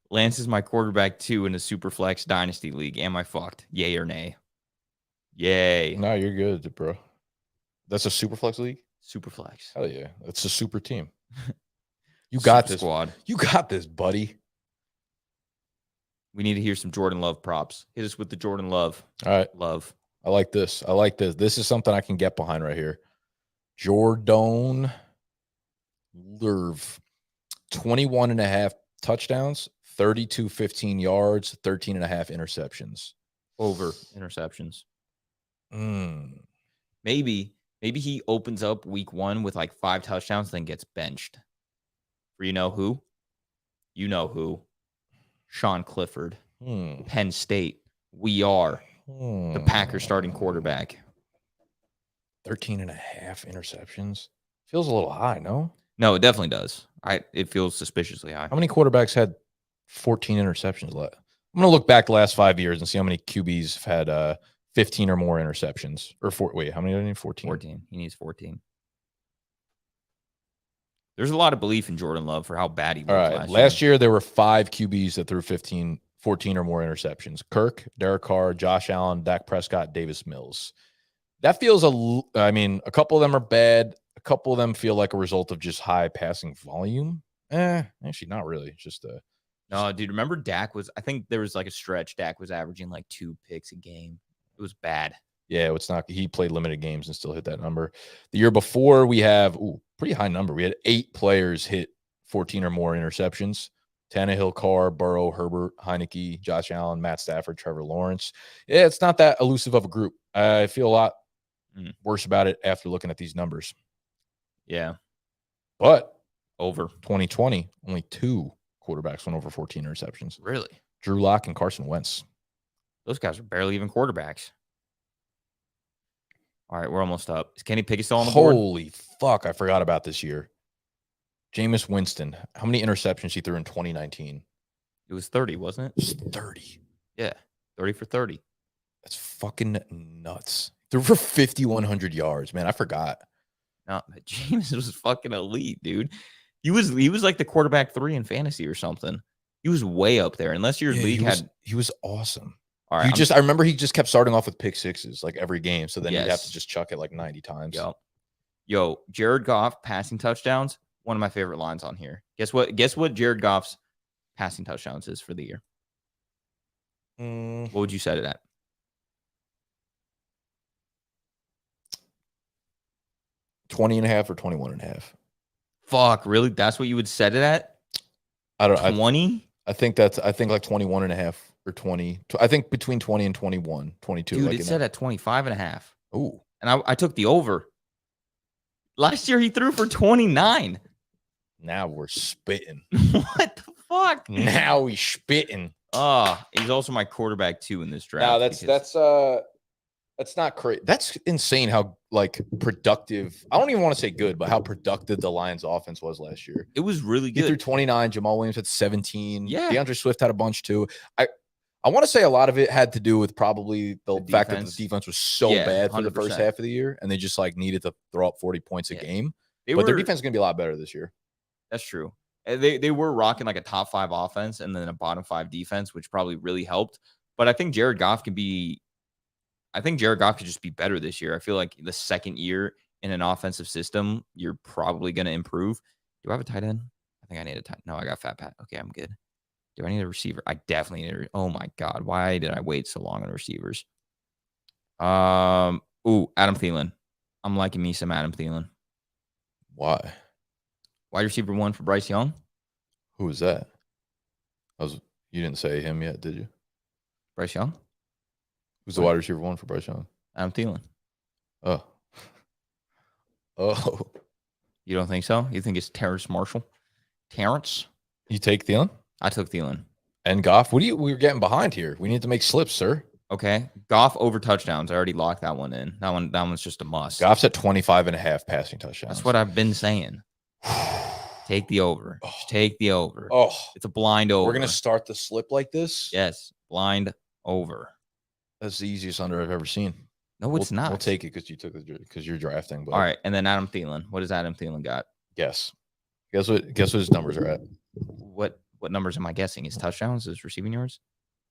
Lance is my quarterback 2 in a Superflex Dynasty League. Am I fucked? Yay or nay? Yay. No, you're good, bro. That's a Superflex league? Superflex. Hell yeah. That's a super team. You got this. Squad. You got this, buddy. We need to hear some Jordan Love props. Hit us with the Jordan Love. All right. Love. I like this. This is something I can get behind right here. Jordan Love. 21.5 touchdowns, 15 yards, 13.5 interceptions. Over interceptions. Maybe he opens up week 1 with like 5 touchdowns, then gets benched. For you know who? You know who? Sean Clifford. Penn State. We are the Packers starting quarterback. 13.5 interceptions. Feels a little high, no? No, it definitely does. It feels suspiciously high. How many quarterbacks had 14 interceptions left? I'm going to look back the last 5 years and see how many QBs have had 15 or more interceptions. Wait, how many do I need? 14? 14. He needs 14. There's a lot of belief in Jordan Love for how bad he looked last year. There were 5 QBs that threw 14 or more interceptions. Kirk, Derek Carr, Josh Allen, Dak Prescott, Davis Mills. That feels a couple of them are bad. A couple of them feel like a result of just high passing volume. Actually, not really. Just no, dude. Remember Dak I think there was like a stretch. Dak was averaging like 2 picks a game. It was bad. Yeah, it's not. He played limited games and still hit that number. The year before, we have pretty high number. We had 8 players hit 14 or more interceptions. Tannehill, Carr, Burrow, Herbert, Heineke, Josh Allen, Matt Stafford, Trevor Lawrence. Yeah, it's not that elusive of a group. I feel a lot worse about it after looking at these numbers. Yeah. But over 2020, only 2 quarterbacks went over 14 interceptions. Really? Drew Lock and Carson Wentz. Those guys are barely even quarterbacks. All right, we're almost up. Is Kenny Pickett still on the board? Holy fuck, I forgot about this year. Jameis Winston. How many interceptions he threw in 2019? It was 30, wasn't it? It was 30. Yeah, 30 for 30. That's fucking nuts. Threw for 5,100 yards, man. I forgot. No, Jameis was fucking elite, dude. He was like the quarterback 3 in fantasy or something. He was way up there. Unless your league he was awesome. All right, I remember he just kept starting off with pick sixes like every game. So then you'd have to just chuck it like 90 times. Yo, Jared Goff passing touchdowns. One of my favorite lines on here. Guess what Jared Goff's passing touchdowns is for the year? What would you set it at? 20.5 or 21.5. Fuck, really? That's what you would set it at? I don't know. 20? I think like 21.5 or 20. I think between 20 and 21, 22. Dude, like it said at 25.5. Ooh. And I took the over. Last year he threw for 29. Now we're spitting. What the fuck? Now we spitting. He's also my quarterback 2 in this draft. Now that's not crazy. That's insane how like productive. I don't even want to say good, but how productive the Lions offense was last year. It was really good. He threw 29. Jamal Williams had 17. Yeah. DeAndre Swift had a bunch too. I want to say a lot of it had to do with probably the fact that the defense was so bad for 100%. The first half of the year, and they just like needed to throw up 40 points a game. But their defense is going to be a lot better this year. That's true. They were rocking like a top 5 offense and then a bottom 5 defense, which probably really helped. But I think Jared Goff can be I think Jared Goff could just be better this year. I feel like the second year in an offensive system, you're probably going to improve. Do I have a tight end? I think I need a tight. No, I got Fat Pat. Okay, I'm good. Do I need a receiver? I definitely need a. Oh my God. Why did I wait so long on receivers? Adam Thielen. I'm liking me some Adam Thielen. Why? Wide receiver 1 for Bryce Young. Who was that? You didn't say him yet, did you? Bryce Young? Who's the wide receiver 1 for Bryce Young? Adam Thielen. Oh. Oh. You don't think so? You think it's Terrace Marshall? Terrence? You take Thielen? I took Thielen. And Goff? We're getting behind here. We need to make slips, sir. Okay. Goff over touchdowns. I already locked that one in. That one's just a must. Goff's at 25.5 passing touchdowns. That's what I've been saying. Take the over. Just take the over. Oh. It's a blind over. We're going to start the slip like this? Yes. Blind over. That's the easiest under I've ever seen. No, it's not. We'll take it because you're drafting. But all right, and then Adam Thielen. What does Adam Thielen got? Guess what his numbers are at? What numbers am I guessing? His touchdowns, his receiving yards?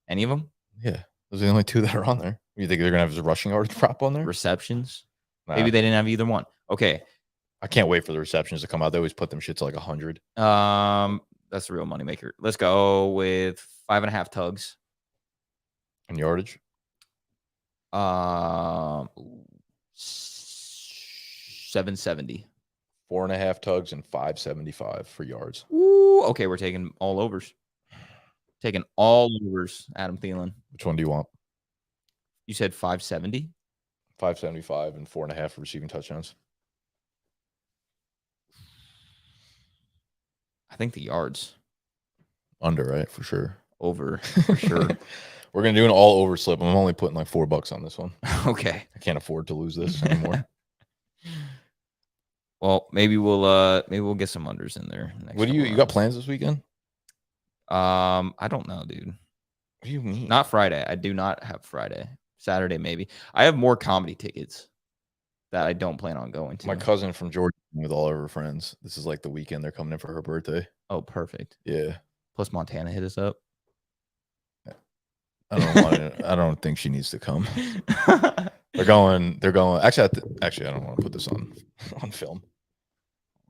Any of them? Yeah. Those are the only 2 that are on there. You think they're gonna have his rushing yards prop on there? Receptions? Nah. Maybe they didn't have either one. Okay. I can't wait for the receptions to come out. They always put them shit to like 100. That's a real moneymaker. Let's go with 5.5 tugs. And yardage? 770. 4.5 tugs and 575 for yards. Ooh, okay, we're taking all overs. Taking all overs, Adam Thielen. Which one do you want? You said 570? 575 and 4.5 for receiving touchdowns. I think the yards. Under, right? For sure. Over, for sure. We're going to do an all over slip. I'm only putting like $4 on this one. Okay. I can't afford to lose this anymore. Well, maybe we'll get some unders in there. What do you got plans this weekend? I don't know, dude. What do you mean? Not Friday. I do not have Friday. Saturday, maybe. I have more comedy tickets that I don't plan on going to. My cousin from Georgia with all of her friends. This is like the weekend they're coming in for her birthday. Oh, perfect. Yeah. Plus Montana hit us up. I don't think she needs to come. They're going. Actually, I don't want to put this on film.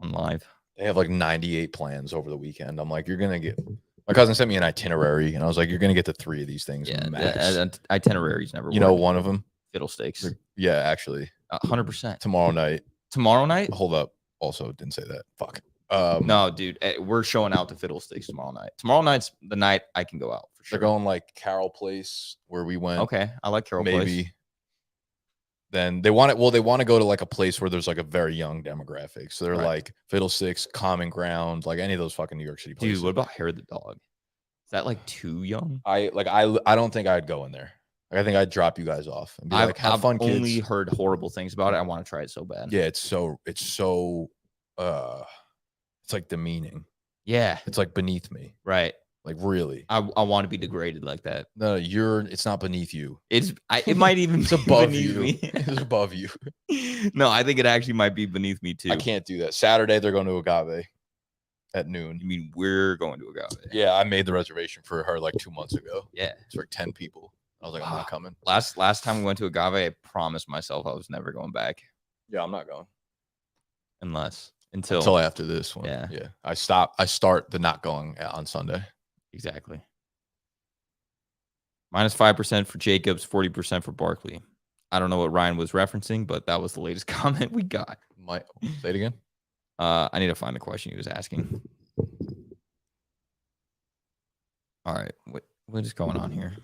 On live. They have like 98 plans over the weekend. I'm like, you're gonna get. My cousin sent me an itinerary, and I was like, you're gonna get to 3 of these things. Yeah, max. Itineraries never. You know, one of them. Fiddlesticks. Yeah, actually. 100%. Tomorrow night. Tomorrow night. Hold up. Also, didn't say that. Fuck. No, dude, we're showing out to Fiddlesticks tomorrow night. Tomorrow night's the night I can go out for sure. They're going like Carroll Place where we went. Okay, I like Carroll Place. Maybe. Then they want it. Well, they want to go to like a place where there's like a very young demographic. So they're like Fiddlesticks, Common Ground, like any of those fucking New York City places. Dude, what about Hair the Dog? Is that like too young? I don't think I'd go in there. Like, I think I'd drop you guys off and be like, have fun, kids. I've only heard horrible things about it. I want to try it so bad. Yeah, it's so it's like demeaning. Yeah. It's like beneath me. Right. Like really. I want to be degraded like that. No, it's not beneath you. It might even it's above beneath you. me. It's above you. No, I think it actually might be beneath me too. I can't do that. Saturday they're going to Agave at noon. You mean we're going to Agave? Yeah, I made the reservation for her like 2 months ago. Yeah. It's like 10 people. I was like, I'm not coming. Last time we went to Agave, I promised myself I was never going back. Yeah, I'm not going. Until after this one. Yeah. Yeah. I start the not going on Sunday. Exactly. -5% for Jacobs, 40% for Barkley. I don't know what Ryan was referencing, but that was the latest comment we got. Say it again. I need to find the question he was asking. All right. What is going on here?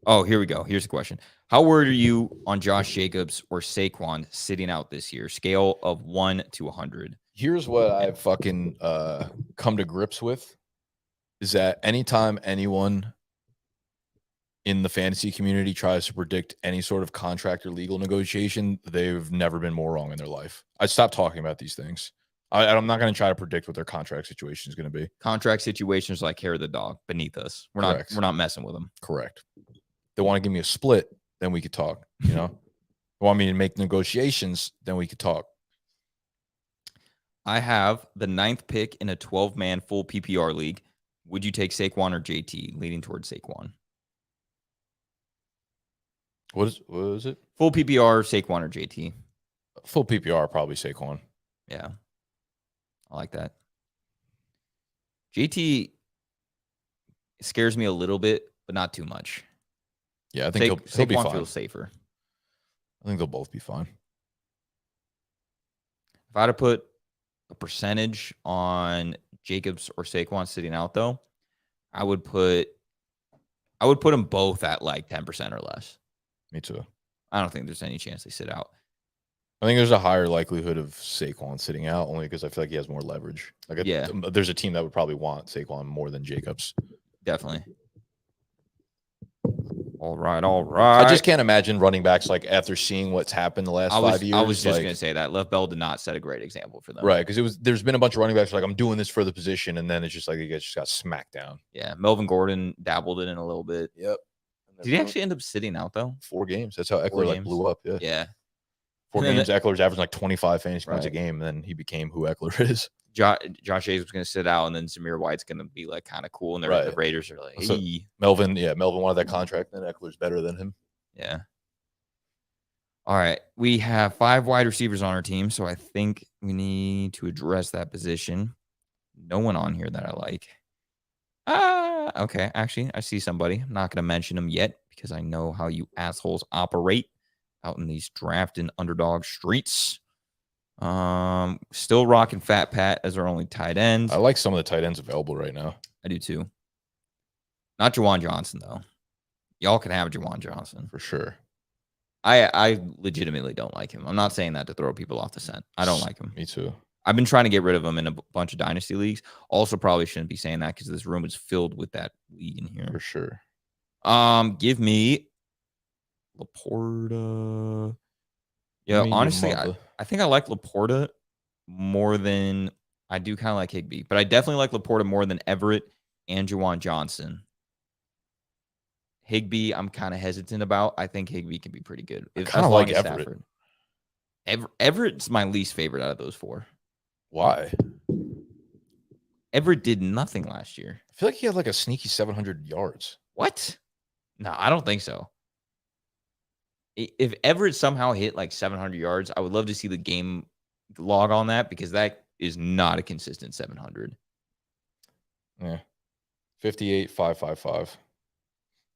Oh, here we go. Here's the question. How worried are you on Josh Jacobs or Saquon sitting out this year? Scale of 1 to 100. Here's what I've fucking come to grips with is that anytime anyone in the fantasy community tries to predict any sort of contract or legal negotiation, they've never been more wrong in their life. I stopped talking about these things. I'm not going to try to predict what their contract situation is going to be. Contract situations like Hair the Dog beneath us. We're not messing with them. Correct. They want to give me a split, then we could talk. You know, they want me to make negotiations, then we could talk. I have the 9th pick in a 12-man full PPR league. Would you take Saquon or JT? Leaning towards Saquon. What is it? Full PPR, Saquon or JT. Full PPR, probably Saquon. Yeah. I like that. JT scares me a little bit, but not too much. Yeah, I think he'll be Saquon fine. feels safer. I think they'll both be fine. If I had to put a percentage on Jacobs or Saquon sitting out, though, I would put them both at like 10% or less. Me too. I don't think there's any chance they sit out. I think there's a higher likelihood of Saquon sitting out only because I feel like he has more leverage. Like, Yeah. There's a team that would probably want Saquon more than Jacobs. Definitely. All right. I just can't imagine running backs like after seeing what's happened the last 5 years. I was just going to say that Lev Bell did not set a great example for them. Right, because there's been a bunch of running backs like, I'm doing this for the position, and then it's just like they just got smacked down. Yeah, Melvin Gordon dabbled in a little bit. Yep. Did he actually end up sitting out though? 4 games. That's how Eckler blew up. Yeah. Yeah. 4 games. Eckler's averaging like 25 fantasy points a Right. game, and then he became who Eckler is. Josh Hayes was going to sit out, and then Zamir White's going to be like kind of cool, and the Raiders are like, So, hey. Melvin wanted that contract, and Eckler's better than him. Yeah. All right. We have 5 wide receivers on our team, so I think we need to address that position. No one on here that I like. Okay. Actually, I see somebody. I'm not going to mention them yet because I know how you assholes operate out in these drafting underdog streets. Still rocking Fat Pat as our only tight ends. I like some of the tight ends available right now. I do too. Not Juwan Johnson, though. Y'all can have Juwan Johnson. For sure. I legitimately don't like him. I'm not saying that to throw people off the scent. I don't like him. Me too. I've been trying to get rid of him in a bunch of dynasty leagues. Also, probably shouldn't be saying that because this room is filled with that league in here. For sure. Give me Laporta. Yeah, honestly, I think I like Laporta more than I do kind of like Higbee. But I definitely like Laporta more than Everett and Juwan Johnson. Higbee, I'm kind of hesitant about. I think Higbee can be pretty good. I kind of like Everett. Everett's my least favorite out of those 4. Why? Everett did nothing last year. I feel like he had like a sneaky 700 yards. What? No, I don't think so. If Everett somehow hit like 700 yards, I would love to see the game log on that because that is not a consistent 700. Yeah. 58, 555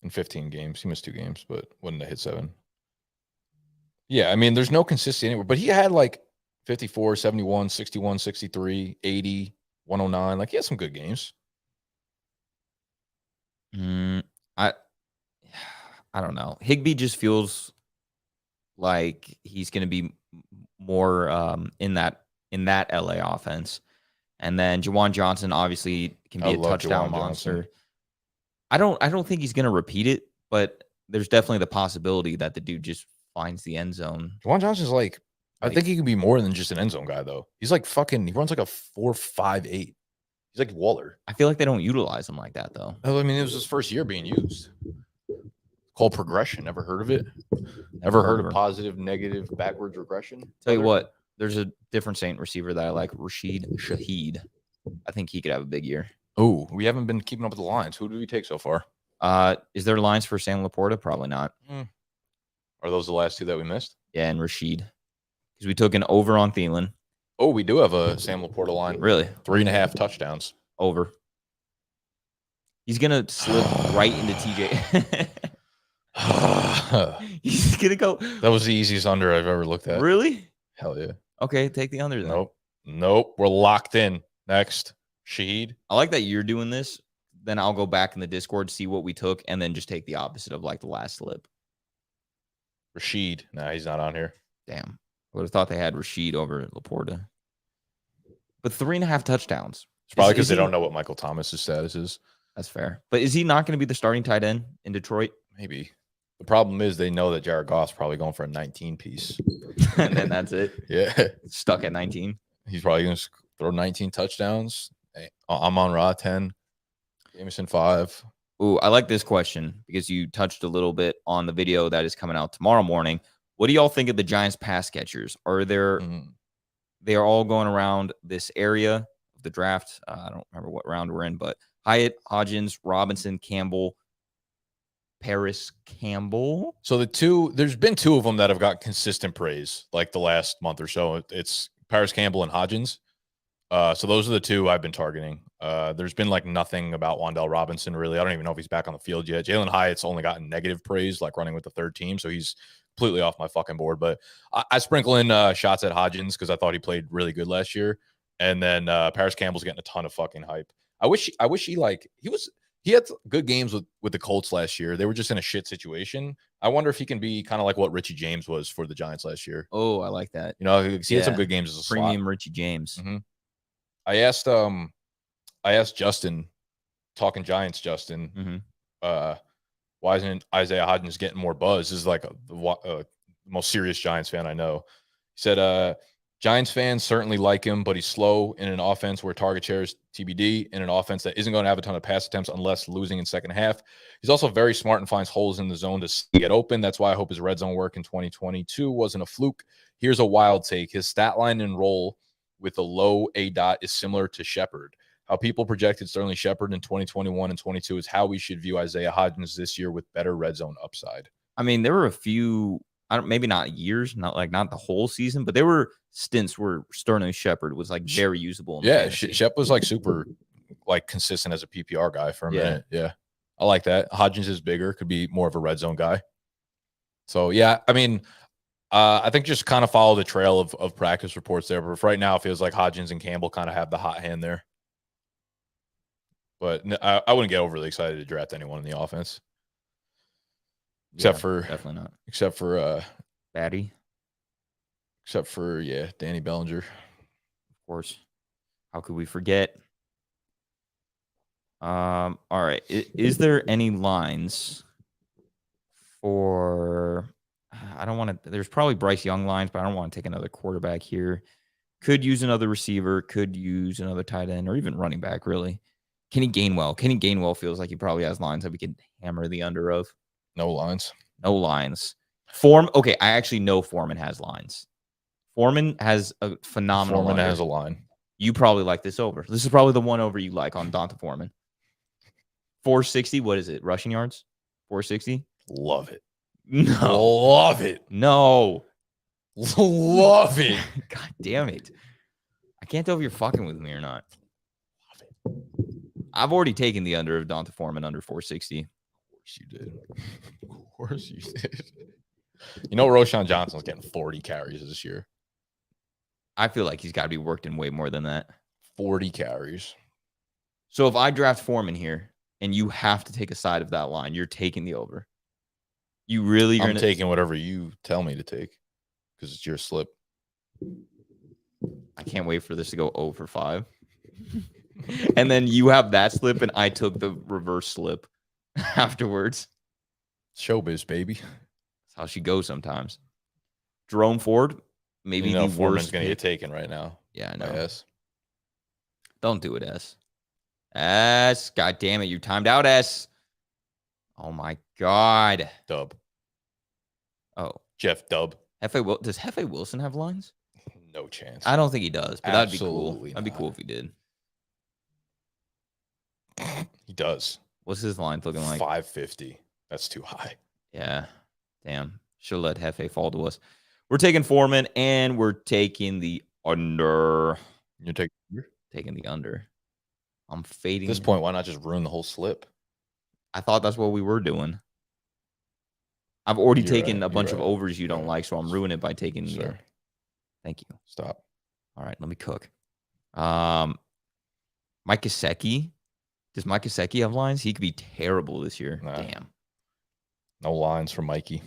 in 15 games. He missed 2 games, but wouldn't have hit 7. Yeah, I mean, there's no consistency anywhere, but he had like 54, 71, 61, 63, 80, 109. Like, he had some good games. I don't know. Higbee just feels like he's going to be more in that LA offense. And then Juwan Johnson obviously can be a touchdown monster. I don't think he's going to repeat it, but there's definitely the possibility that the dude just finds the end zone. Juwan Johnson's like I think he can be more than just an end zone guy, though. He's like he runs like a 4.58. He's like Waller. I feel like they don't utilize him like that, though. I mean, it was his first year being used. Called progression. Never heard of it? Never heard of positive, negative, backwards regression? Tell you what, there's a different Saint receiver that I like, Rashid Shaheed. I think he could have a big year. Oh, we haven't been keeping up with the lines. Who did we take so far? Is there lines for Sam Laporta? Probably not. Are those the last 2 that we missed? Yeah, and Rashid. Because we took an over on Thielen. Oh, we do have a Sam Laporta line. Really? 3.5 touchdowns. Over. He's going to slip right into TJ. He's going to go. That was the easiest under I've ever looked at. Really? Hell yeah. Okay, take the under then. Nope. We're locked in. Next. Shaheed. I like that you're doing this. Then I'll go back in the Discord, see what we took, and then just take the opposite of like the last slip. Rashid. Nah, he's not on here. Damn. I would have thought they had Rashid over Laporta. But 3.5 touchdowns. It's probably because they don't know what Michael Thomas's status is. That's fair. But is he not going to be the starting tight end in Detroit? Maybe. The problem is they know that Jared Goff's probably going for a 19 piece. And then that's it. Yeah. Stuck at 19. He's probably going to throw 19 touchdowns. Amon-Ra 10. Jameson 5. Ooh, I like this question because you touched a little bit on the video that is coming out tomorrow morning. What do y'all think of the Giants pass catchers? Are there they are all going around this area of the draft. I don't remember what round we're in, but Hyatt, Hodgins, Robinson, Campbell. Paris Campbell. So there's been two of them that have got consistent praise like the last month or so. It's Paris Campbell and Hodgins. So those are the two I've been targeting. There's been like nothing about Wan'Dale Robinson really. I don't even know if he's back on the field yet. Jalen Hyatt's only gotten negative praise, like running with the third team, so he's completely off my fucking board. But I sprinkle in shots at Hodgins because I thought he played really good last year, and then Paris Campbell's getting a ton of fucking hype. I wish he had good games with the Colts last year. They were just in a shit situation. I wonder if he can be kind of like what Richie James was for the Giants last year. Oh, I like that. You know, he had some good games as a premium slot. Richie James. Mm-hmm. I asked Justin, talking Giants, Justin, why isn't Isaiah Hodgins getting more buzz? This is like the most serious Giants fan I know. He said, Giants fans certainly like him, but he's slow in an offense where target share is TBD, in an offense that isn't going to have a ton of pass attempts unless losing in second half. He's also very smart and finds holes in the zone to get open. That's why I hope his red zone work in 2022 wasn't a fluke. Here's a wild take. His stat line and role with a low A dot is similar to Shepard. How people projected Sterling Shepard in 2021 and 22 is how we should view Isaiah Hodgins this year with better red zone upside. I mean, there were a few, maybe not years, not the whole season, but there were stints where Sterling Shepard was like very usable. Shep was like super like consistent as a PPR guy for a minute. Yeah. I like that. Hodgins is bigger, could be more of a red zone guy. So yeah, I mean, I think just kind of follow the trail of practice reports there. But right now, it feels like Hodgins and Campbell kind of have the hot hand there. But I wouldn't get overly excited to draft anyone in the offense. Definitely not. Except for Batty. Except for Danny Bellinger. Of course. How could we forget? All right. Is there any lines for I don't want to. There's probably Bryce Young lines, but I don't want to take another quarterback here. Could use another receiver. Could use another tight end or even running back, really. Kenny Gainwell feels like he probably has lines that we can hammer the under of. No lines. No lines. Okay, I actually know Foreman has lines. Foreman has a phenomenal Foreman under. has a line. You probably like this over. This is probably the one over you like on Donta Foreman. 460. What is it? Rushing yards? 460? Love it. No. Love it. No. Love it. God damn it. I can't tell if you're fucking with me or not. Love it. I've already taken the under of Donta Foreman under 460. Of course you did. Of course you did. You know, Roshan Johnson's getting 40 carries this year. I feel like he's got to be worked in way more than that. 40 carries. So if I draft Foreman here and you have to take a side of that line, you're taking the over. You really I'm taking whatever you tell me to take because it's your slip. I can't wait for this to go 0 for 5. And then you have that slip and I took the reverse slip afterwards. Showbiz, baby. That's how she goes sometimes. Jerome Ford, maybe the Foreman's worst. Going to get taken right now. Yeah, I know. S. Don't do it, S. S. God damn it. You timed out, S. Oh, my God. Dub. Oh. Jeff Dub. Does Hefe Wilson have lines? No chance. I don't think he does, but that'd be cool. Absolutely That'd be not. cool if he did. He does. What's his line looking like? 550. That's too high. Yeah. Damn. Should have let Hefe fall to us. We're taking Foreman and we're taking the under. You're taking the under. I'm fading. At this point, why not just ruin the whole slip? I thought that's what we were doing. I've already taken a bunch of right. overs you don't like, so I'm ruining it by taking the. Thank you. Stop. All right, let me cook. Mike Gesicki. Does Mike Gesicki have lines? He could be terrible this year. Nah. Damn. No lines for Mikey.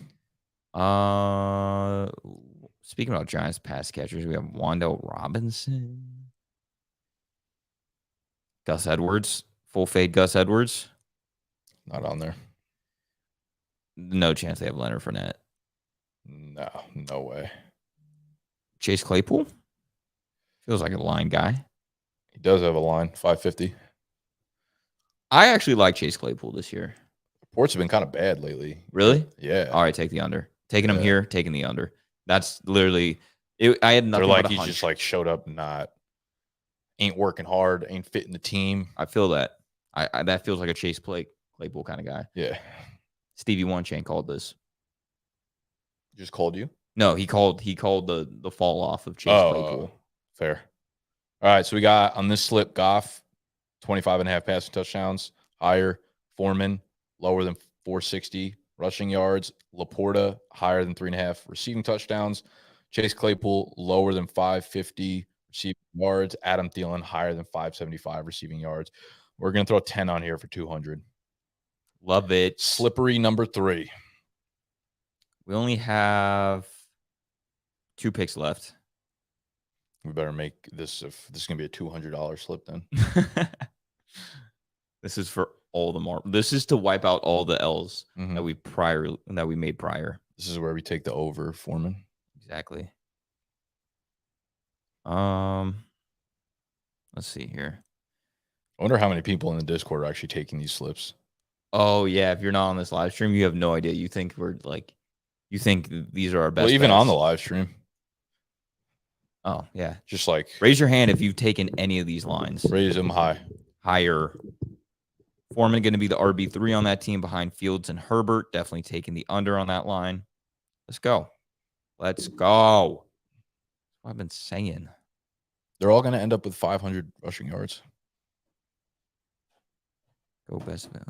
Speaking about Giants pass catchers, we have Wan'Dale Robinson. Gus Edwards. Full fade Gus Edwards. Not on there. No chance they have Leonard Fournette. No way. Chase Claypool? Feels like a line guy. He does have a line, 550. I actually like Chase Claypool this year. Reports have been kind of bad lately. Really? Yeah. All right, take the under. Taking him here, taking the under. That's literally it. I had nothing. They're like but a he hunch. just like showed up, ain't working hard, ain't fitting the team. I feel that. I that feels like a Chase Claypool kind of guy. Yeah. Stevie One Chain called this. Just called you? No, he called the fall off of Chase Claypool. Fair. All right, so we got on this slip Goff, 25.5 passing touchdowns, higher. Foreman, lower than 460 rushing yards. Laporta, higher than 3.5 receiving touchdowns. Chase Claypool, lower than 550 receiving yards. Adam Thielen, higher than 575 receiving yards. We're going to throw 10 on here for 200. Love it. Slippery number 3. We only have 2 picks left. We better make this, if this is going to be a $200 slip then. This is for all the This is to wipe out all the L's that we made prior. This is where we take the over, Foreman. Exactly. Let's see here. I wonder how many people in the Discord are actually taking these slips. Oh yeah, if you're not on this live stream, you have no idea. You think these are our best. Well, even bets. on the live stream. Oh yeah, just like raise your hand if you've taken any of these lines. Raise them higher. Foreman going to be the RB3 on that team behind Fields and Herbert. Definitely taking the under on that line. Let's go. Let's go. That's what I've been saying. They're all going to end up with 500 rushing yards. Go best. Did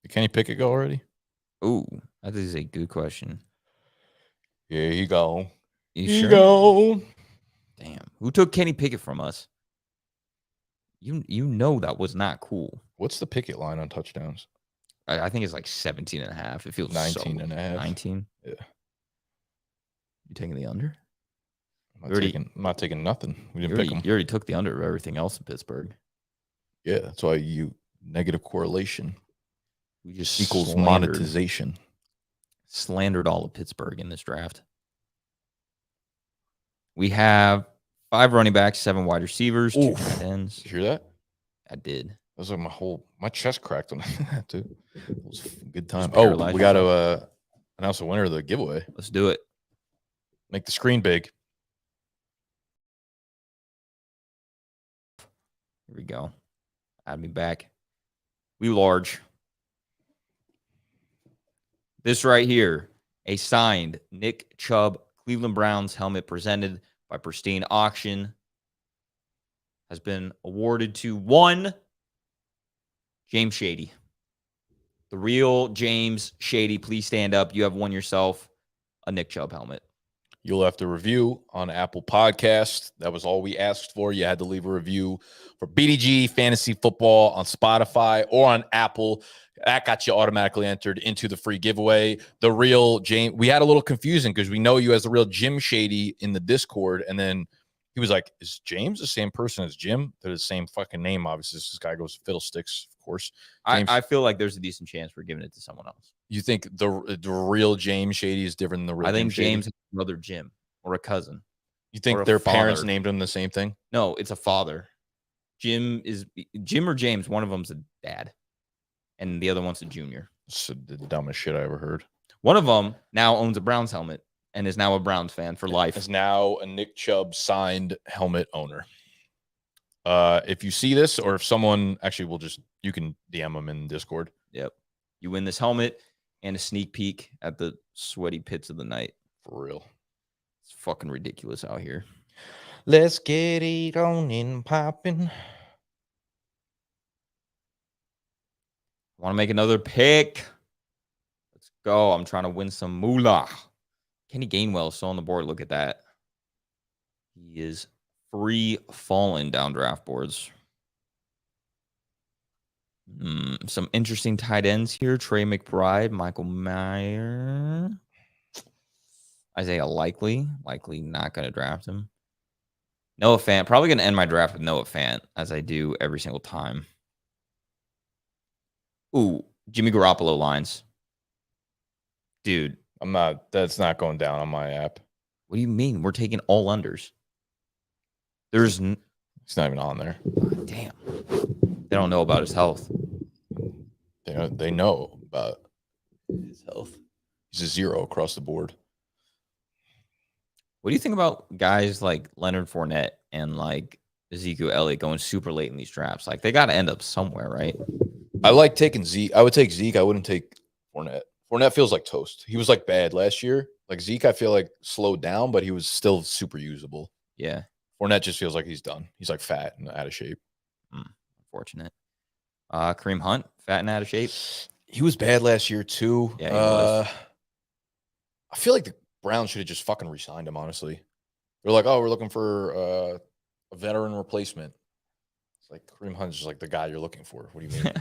Kenny Pickett go already? Ooh, that is a good question. Yeah, he go. You go. Damn. Who took Kenny Pickett from us? You know that was not cool. What's the Pickett line on touchdowns? I think it's like 17.5. It feels 19.5. 19? Yeah. You taking the under? I'm not taking nothing. We didn't pick them. You already took the under of everything else in Pittsburgh. Yeah, that's why negative correlation. We just equals monetization. Slandered all of Pittsburgh in this draft. We have 5 running backs, 7 wide receivers, 2 tight ends. Did you hear that? I did. That was like my chest cracked on that too. It was a good time. Oh, we got to announce the winner of the giveaway. Let's do it. Make the screen big. Here we go. Add me back. We large. This right here, a signed Nick Chubb Cleveland Browns helmet presented by Pristine Auction, has been awarded to one James Shady. The real James Shady, please stand up. You have won yourself a Nick Chubb helmet. You'll have to review on Apple Podcast. That was all we asked for. You had to leave a review for BDGE Fantasy Football on Spotify or on Apple. That got you automatically entered into the free giveaway. The real James, we had a little confusing because we know you as the real Jim Shady in the Discord. And then he was like, is James the same person as Jim? They're the same fucking name, obviously. This guy goes Fiddlesticks, of course. I feel like there's a decent chance we're giving it to someone else. You think the real James Shady is different than the real? I think James has a brother Jim or a cousin. You think their parents named him the same thing? No, it's a father. Jim or James. One of them's a dad, and the other one's a junior. It's the dumbest shit I ever heard. One of them now owns a Browns helmet and is now a Browns fan for life. Is now a Nick Chubb signed helmet owner. If you see this, or if someone actually you can DM them in Discord. Yep. You win this helmet and a sneak peek at the sweaty pits of the night. For real. It's fucking ridiculous out here. Let's get it on and popping. Want to make another pick? Let's go. I'm trying to win some moolah. Kenny Gainwell is still on the board. Look at that. He is free falling down draft boards. Some interesting tight ends here. Trey McBride, Michael Mayer, Isaiah Likely not going to draft him. Noah Fant, probably going to end my draft with Noah Fant, as I do every single time. Ooh, Jimmy Garoppolo lines. Dude. That's not going down on my app. What do you mean? We're taking all unders. He's not even on there. Damn. They don't know about his health. They know about his health. He's a 0 across the board. What do you think about guys like Leonard Fournette and like Ezekiel Elliott going super late in these drafts. Like they got to end up somewhere, right? I like taking Zeke. I would take Zeke. I wouldn't take Fournette. Fournette feels like toast. He was like bad last year. Like Zeke, I feel like slowed down, but he was still super usable. Yeah. Fournette just feels like he's done. He's like fat and out of shape. Unfortunate. Kareem Hunt, fat and out of shape. He was bad last year too. Yeah, he was. I feel like the Browns should have just fucking re-signed him, honestly. They're like, oh, we're looking for a veteran replacement. It's like Kareem Hunt's just like the guy you're looking for. What do you mean?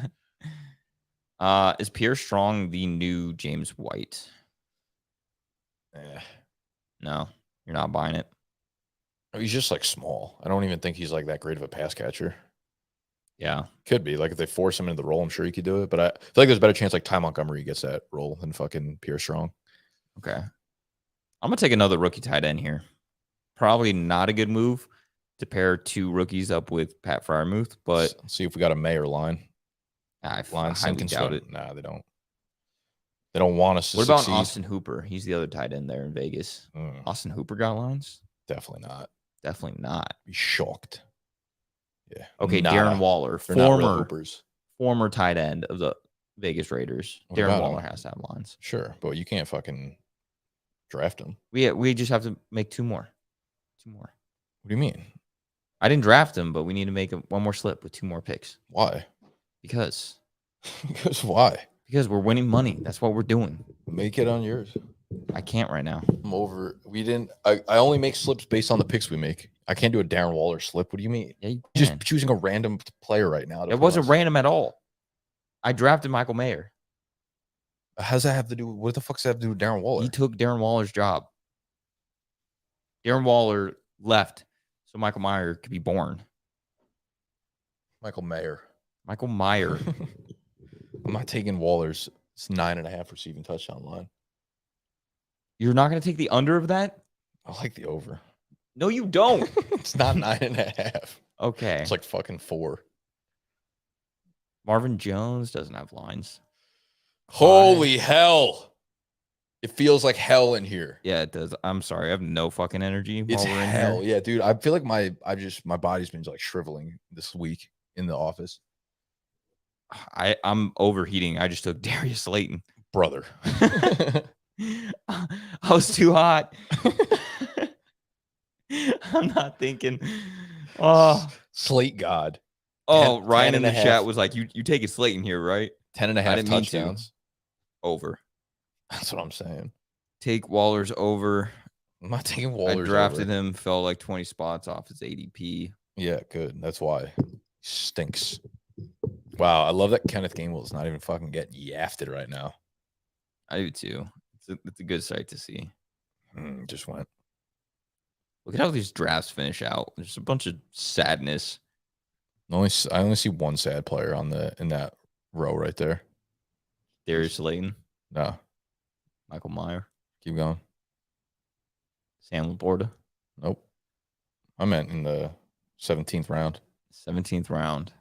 Is Pierre Strong the new James White? No, you're not buying it. He's just like small. I don't even think he's like that great of a pass catcher. Yeah. Could be. Like if they force him into the role, I'm sure he could do it. But I feel like there's a better chance like Ty Montgomery gets that role than fucking Pierre Strong. Okay. I'm going to take another rookie tight end here. Probably not a good move to pair 2 rookies up with Pat Freiermuth, but let's see if we got a Mayer line. I highly doubt it. Nah, they don't. They don't want us to What about succeed. Austin Hooper? He's the other tight end there in Vegas. Austin Hooper got lines? Definitely not. Definitely not. Be shocked. Yeah. Okay, Darren Waller, former tight end of the Vegas Raiders. What Darren about Waller him? has to have lines. Sure, but you can't fucking draft him. We just have to make 2 more. 2 more. What do you mean? I didn't draft him, but we need to make one more slip with 2 more picks. Why? Because why? Because we're winning money. That's what we're doing. Make it on yours. I can't right now. I'm over. We didn't. I only make slips based on the picks we make. I can't do a Darren Waller slip. What do you mean? Yeah, you You're can. just choosing a random player right now. It wasn't random at all. I drafted Michael Mayer. How does that have to do? What the fuck does that have to do with Darren Waller? He took Darren Waller's job. Darren Waller left so Michael Mayer could be born. Michael Mayer. Michael Mayer. I'm not taking Waller's 9.5 receiving touchdown line. You're not going to take the under of that? I like the over. No, you don't. It's not 9.5. Okay. It's like fucking 4. Marvin Jones doesn't have lines. Holy hell. It feels like hell in here. Yeah, it does. I'm sorry. I have no fucking energy It's while we're in hell. here. Yeah, dude. I feel like my body's been like shriveling this week in the office. I'm overheating. I just took Darius Slayton. Brother. I was too hot. I'm not thinking. Oh, Slate God. Oh, Ryan in the chat was like, "You taking Slayton here, right?" 10.5 touchdowns. Over. That's what I'm saying. Take Waller's over. I'm not taking Waller's. I drafted him, fell like 20 spots off his ADP. Yeah, good. That's why. Stinks. Wow, I love that Kenneth Gainwell's not even fucking getting yafted right now. I do too. It's a good sight to see. Just went. Look at how these drafts finish out. There's a bunch of sadness. I only see one sad player in that row right there. Darius Slayton. No. Michael Mayer. Keep going. Sam Laporta. Nope. I meant in the 17th round. 17th round.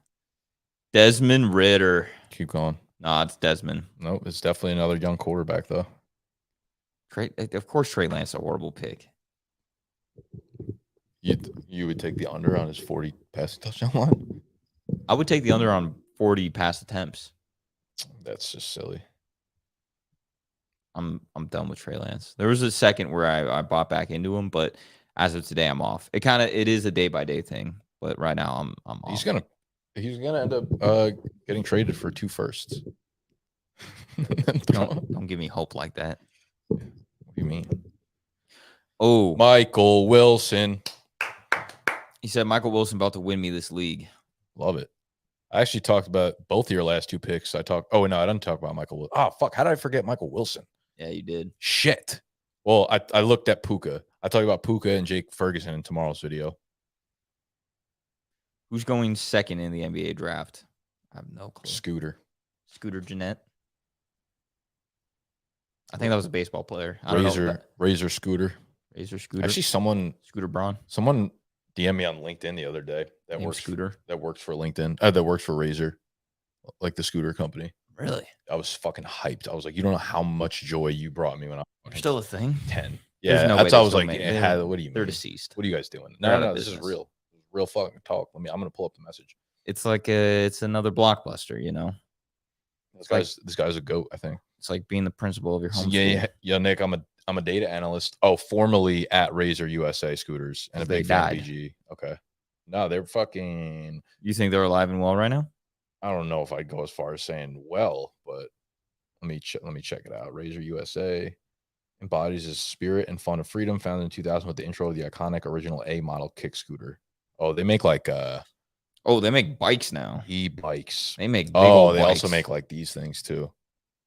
Desmond Ridder. Keep going. Nah, it's Desmond. Nope, it's definitely another young quarterback, though. Of course, Trey Lance a horrible pick. You would take the under on his 40 passing touchdown line? I would take the under on 40 pass attempts. That's just silly. I'm done with Trey Lance. There was a second where I bought back into him, but as of today, I'm off. It is a day-by-day thing, but right now I'm off. He's gonna end up getting traded for 2 firsts. Don't give me hope like that. What do you mean? Oh, Michael Wilson. He said Michael Wilson about to win me this league. Love it. I actually talked about both of your last 2 picks. Oh no, I didn't talk about Michael Wilson. Oh fuck, how did I forget Michael Wilson? Yeah, you did. Shit. Well, I looked at Puka. I talked about Puka and Jake Ferguson in tomorrow's video. Who's going second in the NBA draft? I have no clue. Scooter Jeanette. I think that was a baseball player. Razor Scooter. Razor Scooter. Actually, Scooter Braun. Someone DM'd me on LinkedIn the other day that works Scooter. That works for LinkedIn. That works for Razor, like the scooter company. Really? I was fucking hyped. I was like, you don't know how much joy you brought me when I was still a thing. 10. Yeah, no that's how I was like, what do you mean? They're Deceased. What are you guys doing? No, this is real. real fucking talk. I'm gonna pull up the message. It's like it's another blockbuster, you know. This guy's a goat, I think. It's like being the principal of your home Yeah, Nick. I'm a data analyst. Oh, formerly at Razor USA Scooters and a big fan of BDGE. Okay. No, they're fucking. You think they're alive and well right now? I don't know if I'd go as far as saying well, but let me check it out. Razor USA embodies his spirit and fun of freedom, founded in 2000 with the intro of the iconic original A model kick scooter. Oh, they make like oh, they make bikes now. E-bikes. They make big old they bikes. also make like these things too.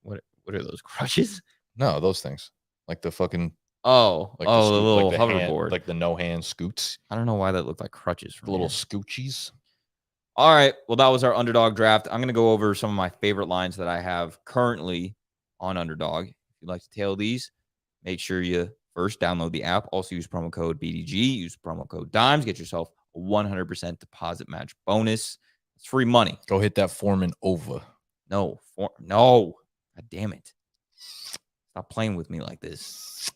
What are those, crutches? No, those things. Like the fucking the little like hoverboard. Like the no-hand scoots. I don't know why that looked like crutches from the little scoochies. All right. Well, that was our underdog draft. I'm going to go over some of my favorite lines that I have currently on Underdog. If you'd like to tail these, make sure you first download the app. Also use promo code BDG. Use promo code DIMES. Get yourself a 100% deposit match bonus. It's free money. Go hit that Foreman over. No. God damn it. Stop playing with me like this.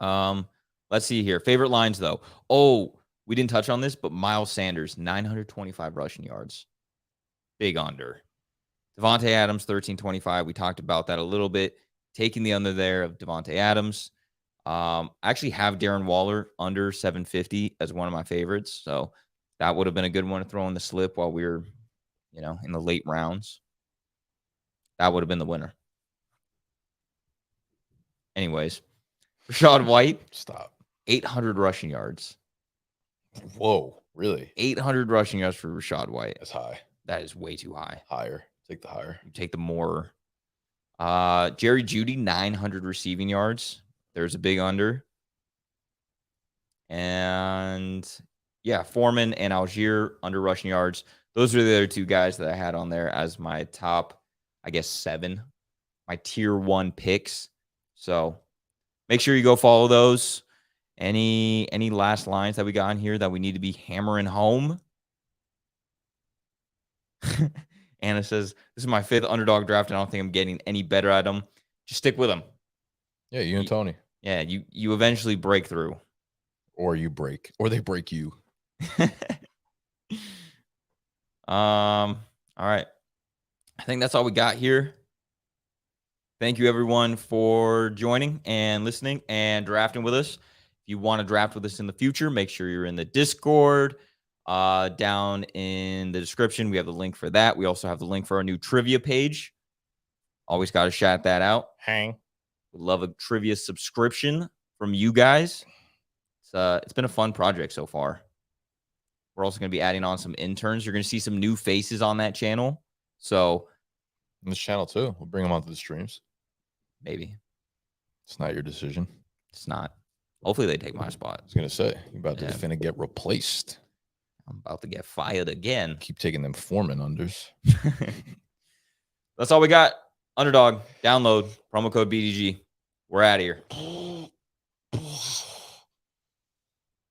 Let's see here. Favorite lines, though. Oh, we didn't touch on this, but Miles Sanders, 925 rushing yards. Big under. Devontae Adams, 1325. We talked about that a little bit. Taking the under there of Devontae Adams. I actually have Darren Waller under 750 as one of my favorites. So that would have been a good one to throw in the slip while we were, in the late rounds. That would have been the winner. Anyways, Rachaad White. Stop. 800 rushing yards. Whoa, really? 800 rushing yards for Rachaad White. That's high. That is way too high. Higher. Take the higher. You take the more. Jerry Jeudy, 900 receiving yards. There's a big under. And yeah, Foreman and Algier under rushing yards. Those are the other two guys that I had on there as my top, 7, my tier 1 picks. So make sure you go follow those. Any last lines that we got in here that we need to be hammering home? Anna says, this is my 5th underdog draft, and I don't think I'm getting any better at them. Just stick with them. Yeah, you and Tony. Yeah, you eventually break through. Or you break. Or they break you. All right. I think that's all we got here. Thank you, everyone, for joining and listening and drafting with us. If you want to draft with us in the future, make sure you're in the Discord. Down in the description, we have the link for that. We also have the link for our new trivia page. Always got to shout that out. Hang. Would love a trivia subscription from you guys. It's been a fun project so far. We're also going to be adding on some interns. You're going to see some new faces on that channel. So, on this channel too. We'll bring them onto the streams. Maybe. It's not your decision. It's not. Hopefully they take my spot. I was going to say, you're about to finna get replaced. I'm about to get fired again. Keep taking them Foreman unders. That's all we got. Underdog. Download. Promo code BDG. We're out of here.